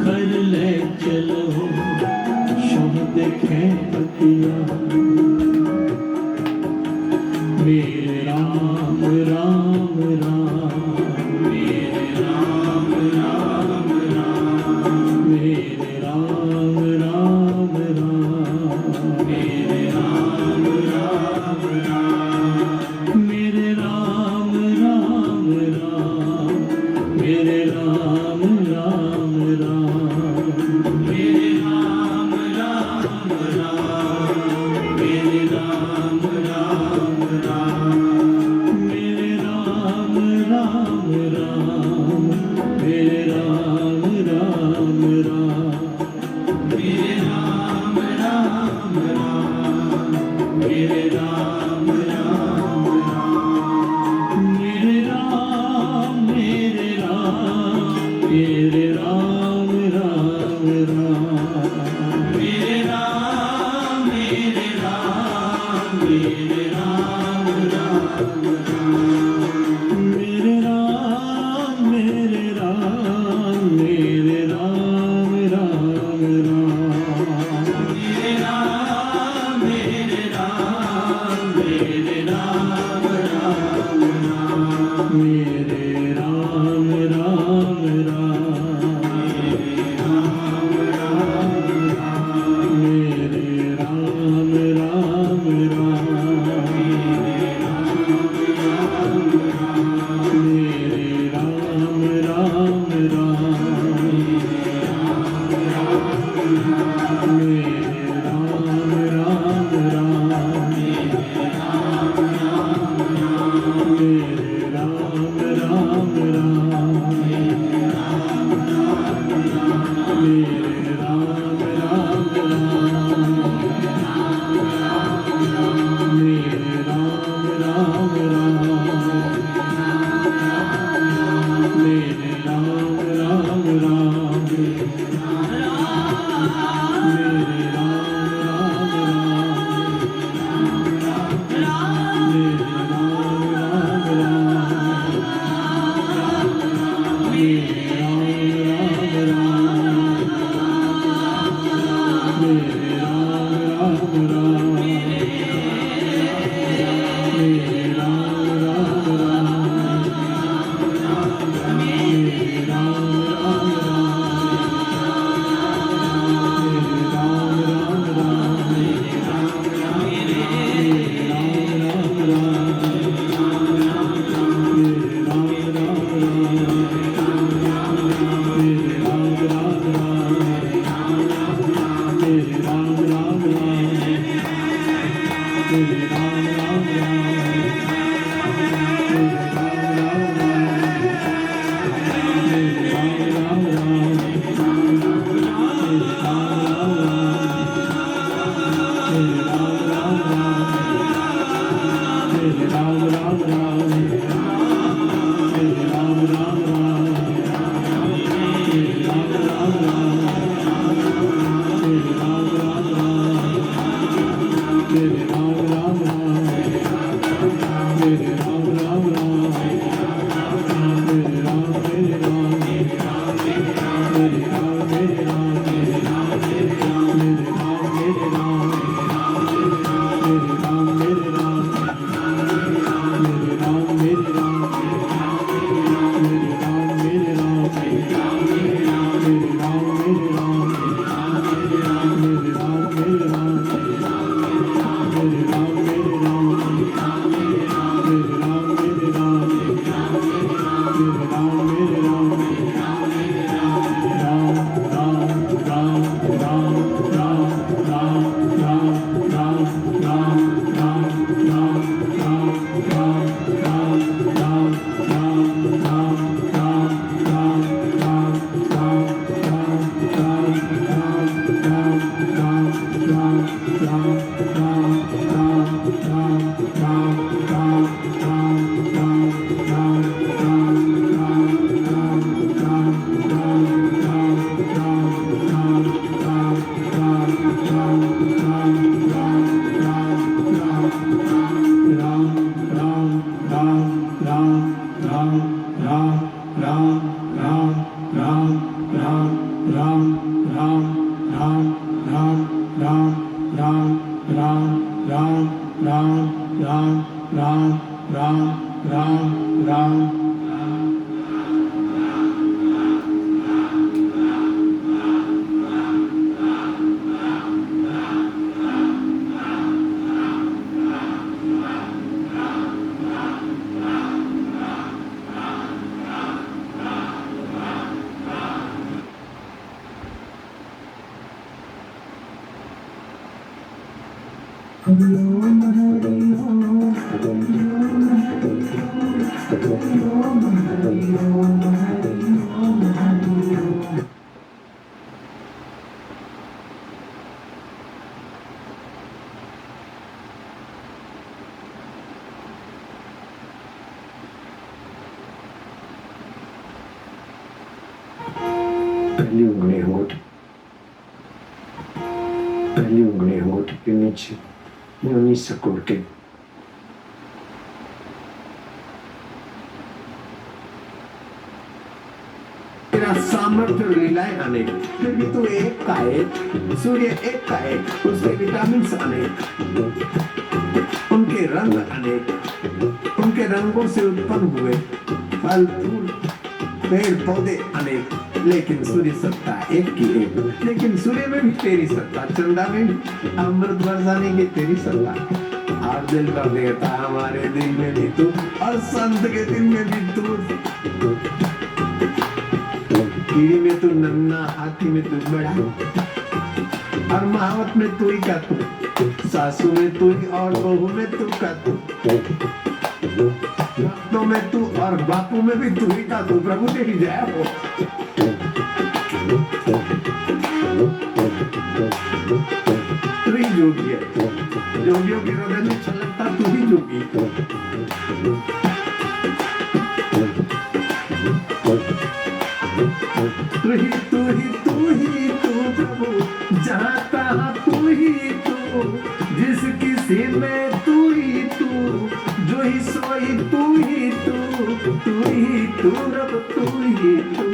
कर ले चलो शाह देखे पतिया मेरे राम राम राम मेरे राम राम राम मेरे राम राम राम मेरे राम राम राम मेरे राम राम राम मेरे राम राम राम मेरे राम राम राम मेरे राम राम राम मेरे राम राम राम मेरे राम राम राम मेरे राम राम राम मेरे राम राम राम मेरे राम मेरे राम मेरे राम राम राम मेरे राम मेरे राम मेरे राम राम राम मेरे राम मेरे राम मेरे राम राम राम मेरे राम मेरे राम मेरे राम राम राम मेरे राम राम राम मेरे राम राम राम मेरे राम राम राम मेरे राम राम राम मेरे राम राम राम मेरे राम राम राम मेरे राम राम राम मेरे राम राम राम मेरे राम राम राम मेरे राम राम राम मेरे राम राम राम मेरे राम राम राम मेरे राम राम राम मेरे राम राम राम मेरे राम राम राम राम राम राम राम राम राम राम राम राम राम राम राम पहली उंगली होंठ के नीचे यूं सिकुड़ के तेरा सामर्थ्य लीलाएं अनेक, फिर भी तू एक का एक, सूर्य एक का एक, उसके विटामिन अनेक, उनके रंग अनेक, उनके रंगों से उत्पन्न हुए फल फूल पेड़ पौधे अनेक, लेकिन सूर्य सत्ता एक की एक। लेकिन सूर्य में भी तेरी सत्ता, चंदा में भी, अमृत बरसाने की तेरी सत्ता, और दिल का देवता हमारे दिल में भी तू, और संत के दिल में भी तू। कीड़ी में तू नन्ना, हाथी में तू बड़ा, और महावत में तू ही का तू, सासू में तू ही और बहू में तू का तू, भक्तों में तू और बापू में भी तू ही का तू। प्रभु तेरी जय हो। तू ही जोगी है, जोगियों के हृदय में छलकता तू ही जोगी। तू प्रभु, जहाँ तहाँ तू ही तू, जिस किसी में तू ही तू, जो ही सोई तू ही तू रब तू ही तू।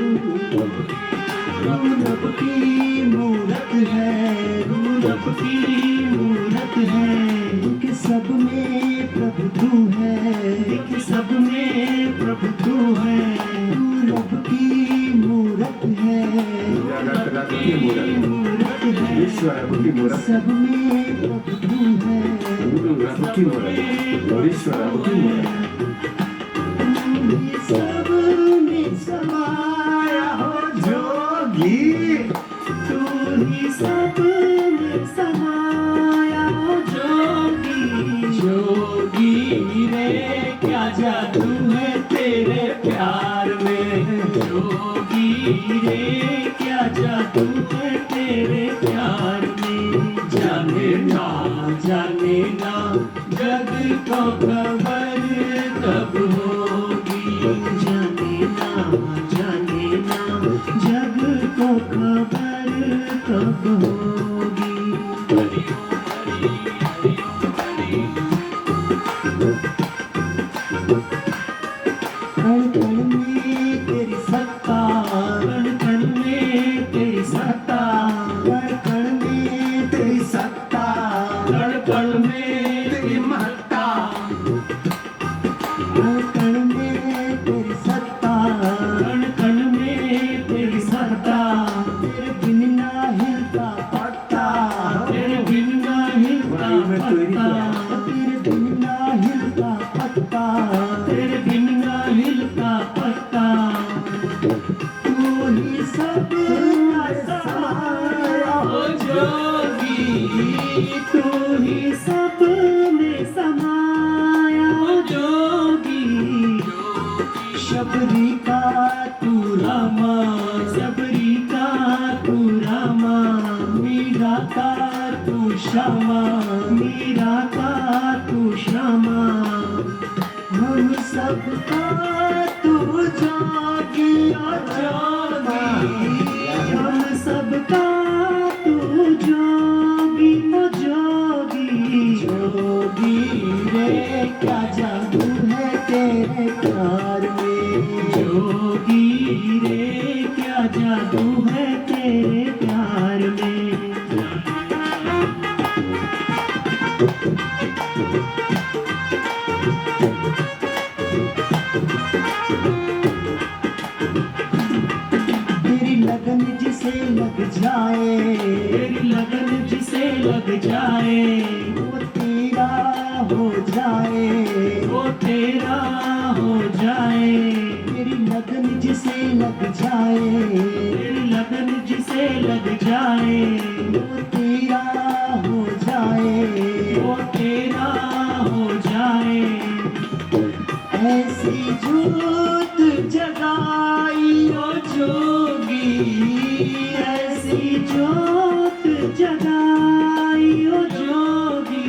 रब की मूरत है, रब की मूरत है, कि सब में प्रभु तू है, कि सब में प्रभु तू है। रब की मूरत है, रब की मूरत है, विश्व रब की मूरत, सब में प्रभु तू है, गुरु रब की मूरत, विश्व रब की मूरत। सब में समाया हो जोगी, तू ही सब में समाया हो जोगी। जोगी रे क्या जादू है तेरे प्यार में, जोगी रे क्या जादू है तेरे प्यार में। जाने ना जग को खबर कब होगी, जाने ना जग को खबर कब होगी। कण कण में तेरी सत्ता, कण कण में तेरी सत्ता, कण कण में तेरी सत्ता, कण कण में तेरी महत्ता, कण कण में तेरी सत्ता, कण कण में तेरी सत्ता। तेरे बिन ना हिलता पत्ता, तेरे बिन ना हिलता पत्ता, तेरे बिन ना हिलता पत्ता, तेरे बिन ना हिलता पत्ता। तू ही सब समाया हो जोगी, तू ही सब में समाया हो जोगी। शबरी का तू रामा, शबरी का तू रामा, मीरा का तू श्यामा, मीरा का तू श्यामा। हम सबका तू जोगी ओ जोगी, हम सबका तू जोगी ओ जोगी। जोगी रे क्या जादू है तेरे प्यार में, जोगी रे क्या जादू है तेरे जाए, तेरी लगन जिसे लग जाए, वो तेरा हो जाए, वो तेरा हो जाए। तेरी लगन जिसे लग जाए, तेरी लगन जिसे लग जाए, वो तेरा हो जाए, वो तेरा हो जाए। ऐसी जोत जगाई ओ जोगी, ऐसी जोत जगाई ओ जोगी,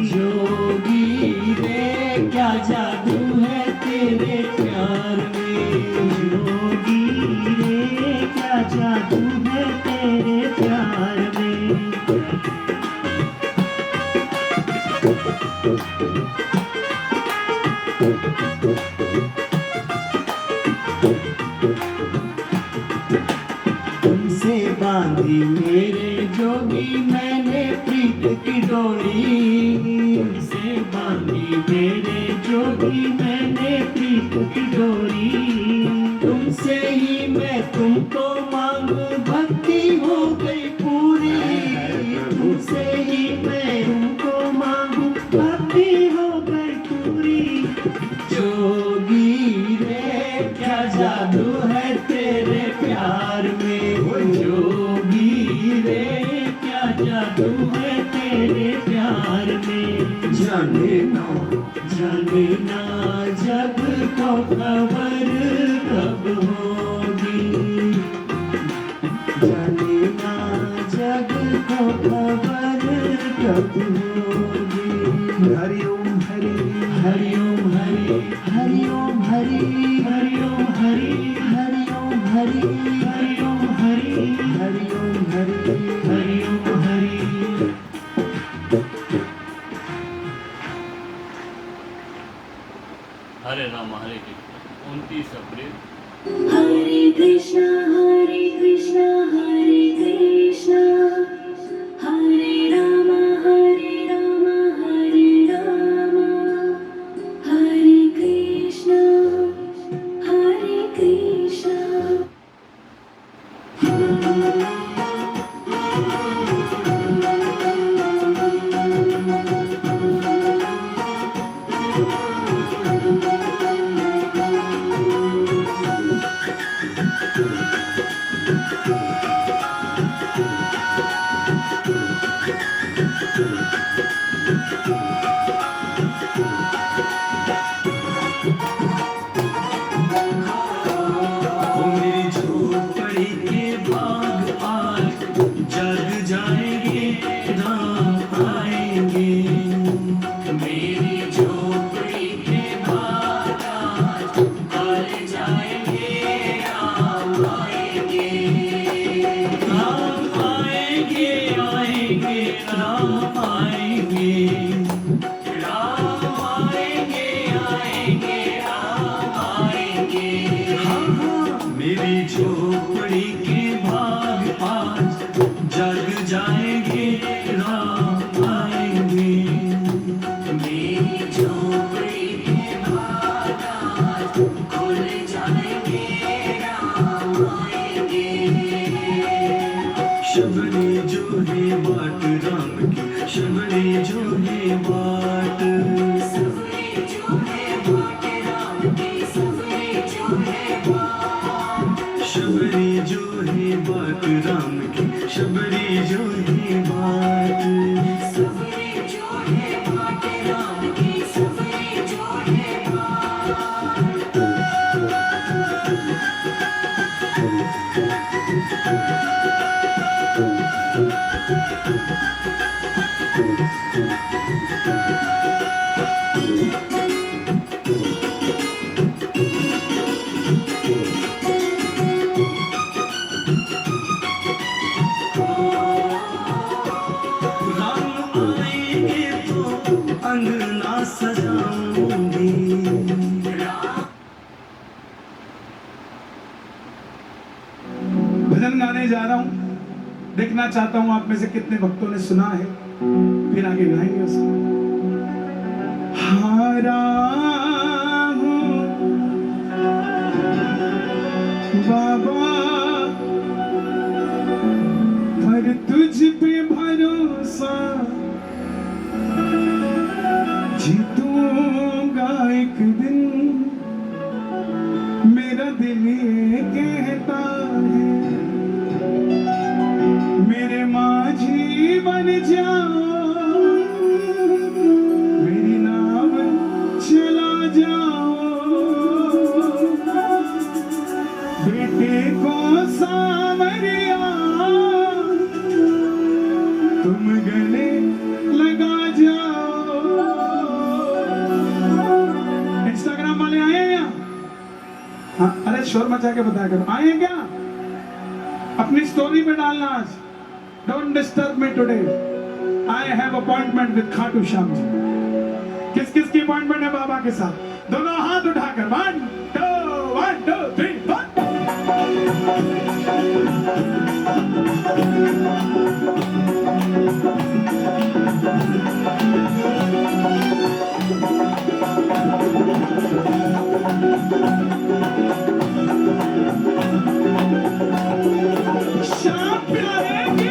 जोगी रे क्या जादू है तेरे प्यार में, जोगी रे क्या जादू है तेरे प्यार में। तुमसे बांधी मेरे जोगी मैंने प्रीत की डोरी, तुमसे बांधी मेरे जोगी मैंने प्रीत की डोरी। तुमसे ही मैं तुमको मांगू भक्ति हो गई पूरी, तुमसे ही मैं तुमको मांगू भक्ति हो गई पूरी। जोगी रे क्या जादू है तेरे प्यार में, जोगी रे क्या जादू है तेरे प्यार में। जाने ना जग को खबर कब होगी, जाने ना जग को खबर कब होगी। हरि ओम हरि, हरि ओम हरि, हरि ओम हरि, हरि ओम हरि, हरि ओम हरि, हरि ओम हरि, हरि ओम हरि, हरि ओम हरि। हरे राम हरे कृष्ण 29 अप्रैल Hare Krishna, Hare Krishna, Hare Krishna, Hare Rama, Hare Rama, Hare Rama, Hare Krishna, Hare Krishna. ओ मेरी झोपड़ी के बाग आज जग जाएंगे, राम आएंगे। मेरी झोपड़ी के बाग आज जग जाएंगे, राम आएंगे। राम आएंगे, आएंगे, राम आएंगे। राम आएंगे, आएंगे, राम आएंगे। मेरी झोपड़ी के भाग आज जग जाएंगे, राम आएंगे। मेरी झोपड़ी के भाग आज खुल जाएंगे, राम आएंगे। शबरी जो है बाट राम की, शबरी जो है बाट, सबरी जो है बाट राम की, सबरी जो है बाट। शबरी जो है बाट राम की, शबरी जो है बाट, सबरी जो है बाट राम की, सबरी जो है बाट। अंगना सजाऊंगी। भजन गाने जा रहा हूँ, देखना चाहता हूँ आप में से कितने भक्तों ने सुना है, फिर आगे गाएंगे उसको। हारा हूँ बाबा पे भरोसा जीतूंगा एक दिन, मेरा दिल ये कहता है मेरे माझी बन जाओ, मेरी नाव चला जाओ, बेटे को सावरिया तुम गले लगा जाओ। इंस्टाग्राम वाले आए हैं यहाँ? हाँ, अरे शोर मचा के बताया करो, आए हैं क्या? अपनी स्टोरी पे डालना आज, don't disturb me today, I have appointment with Khatu Shyam ji. किस किस की अपॉइंटमेंट है बाबा के साथ? दोनों हाथ उठाकर 1 2 3 श्याम प्यारे की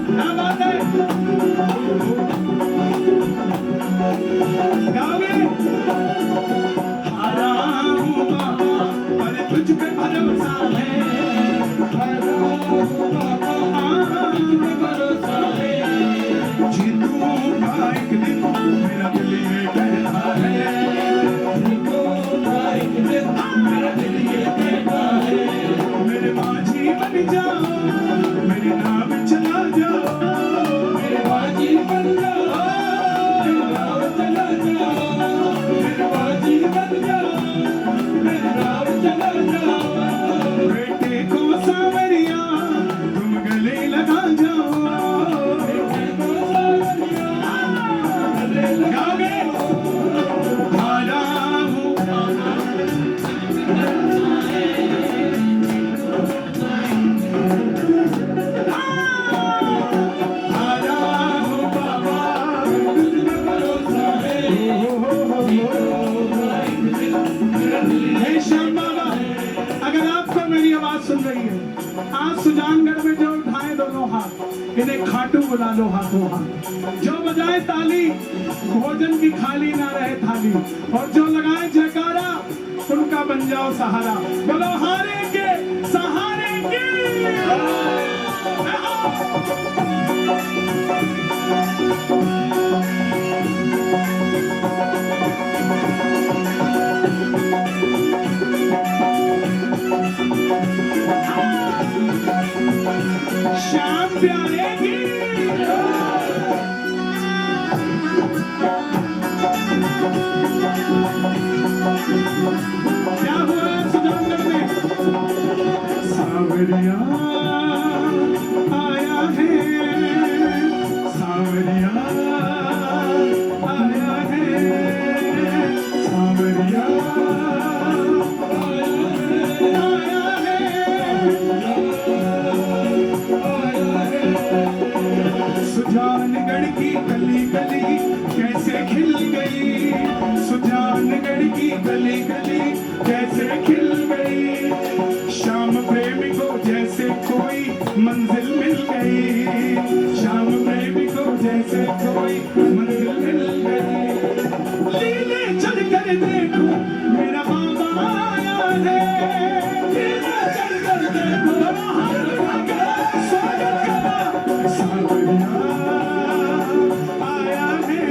क्या बात है, गाओगे? हारा हूँ बाबा पर तुझ पे भरोसा है, हारा हूँ बाबा पे भरोसा है, जीतूंगा एक दिन, मेरा दिल ये कहता है, जीतूंगा एक दिन, मेरा दिल ये कहता है, मेरे माझी बन जाओ, मेरी नाव चला जाओ, मेरे माझी बन जाओ, मेरी नाव चला जाओ, मेरे माझी बन जाओ, मेरी नाव चला जाओ, बेटे को सावरिया तुम गले लगा जाओ, बेटे को सावरिया गले लगाओगे? हारा हूँ हारा हूँ बाबा तुझ पे भरोसा है। हे श्याम बाबा, अगर आपको मेरी आवाज सुन रही है, आज सुजानगढ़ में जो उठाए दोनों हाथ, इन्हें खाटू बुला लो हाथों हाथ, जो बजाए ताली, भोजन की खाली ना रहे थाली, और जो लगाए जयकारा, उनका बन जाओ सहारा। बोलो हारे के सहारे की। श्याम प्यारे की क्या हुआ सुजानगढ़ में? सावरिया आया है, सावरिया आया है, सावरिया आया है। सुजानगढ़ की गली गली कैसे खिल गई, सुजानगढ़ की गली गली कैसे खिल गई, श्याम प्रेमी को जैसे कोई मंजिल मिल गई, श्याम प्रेमी को जैसे कोई मंजिल मिल गई। लीले चढ़ कर देखो मेरा बाबा आया है, लीले चढ़ कर देखो स्वागत करा, सावरिया आया है।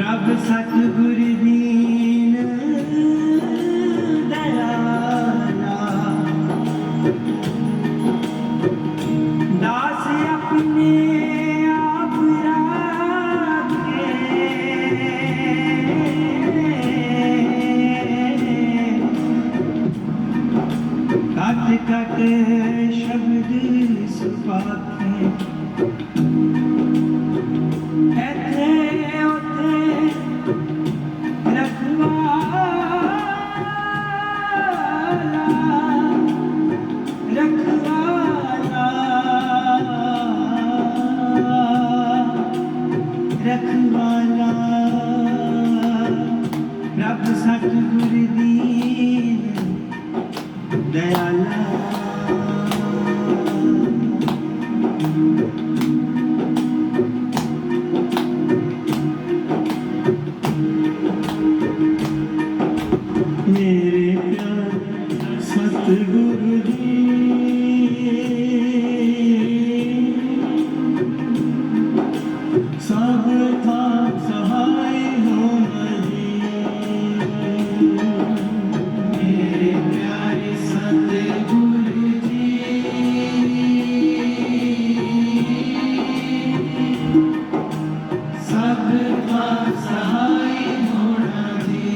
प्रभ सतगुर दीन दयाला दास अपने आप राखे कट कट शब्द सुपाखे ऐथे उथे रखवाला रखवाला रखवाला प्रभ सतगुर दीन दयाला मेरे प्यारे सतगुरु जी सब था सहाय होना जी मेरे प्यारे सतगुरु जी सब का सहाय होना जी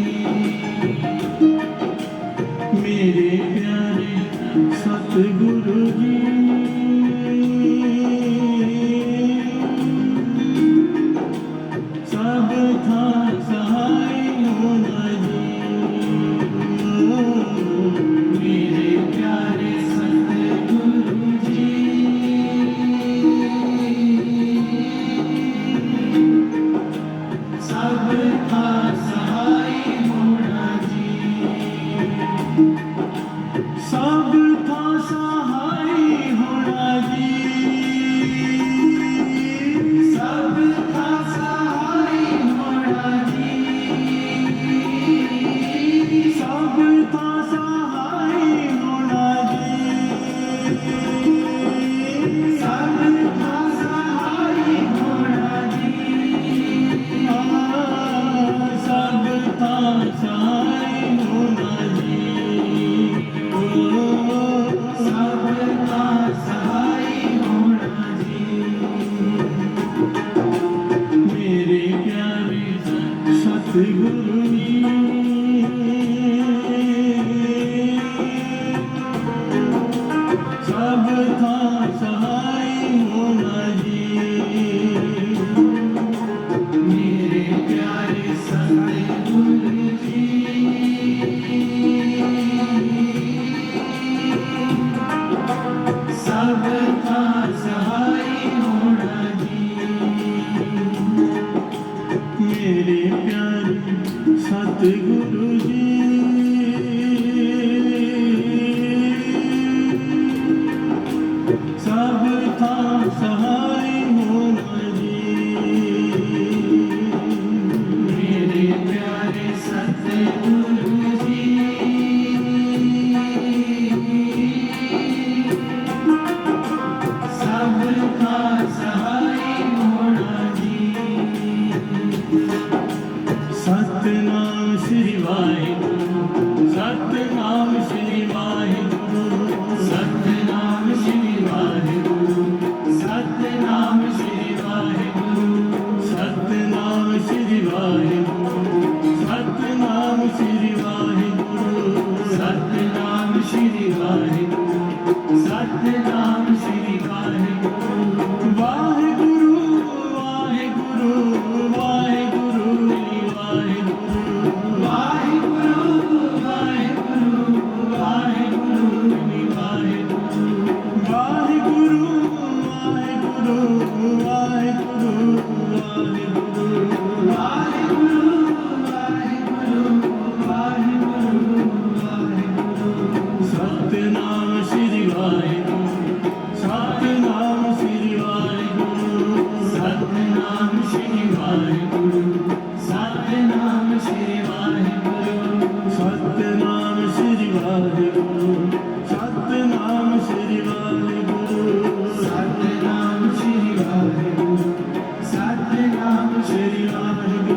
मेरे प्यारे सतगुरु जी सब था सहाय होना जी मेरे प्यारे सतगुरु जी सब का सहाय होना जी सब था सहाय होना जी सब का सहाय होना जी सब था सहाय होना जी सब का सहाय होना जी सब था सहाय होना जी सब का सहाय होना जी मेरे प्यारे सतगुरु जी सब था सहाय होना जी मेरे प्यारे सतगुरु जी सब का सहाय होना जी मेरे प्यारे सतगुरु जी सब था सहाय होना जी मेरे प्यारे सतगुरु जी सब का सहाय होना जी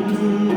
राम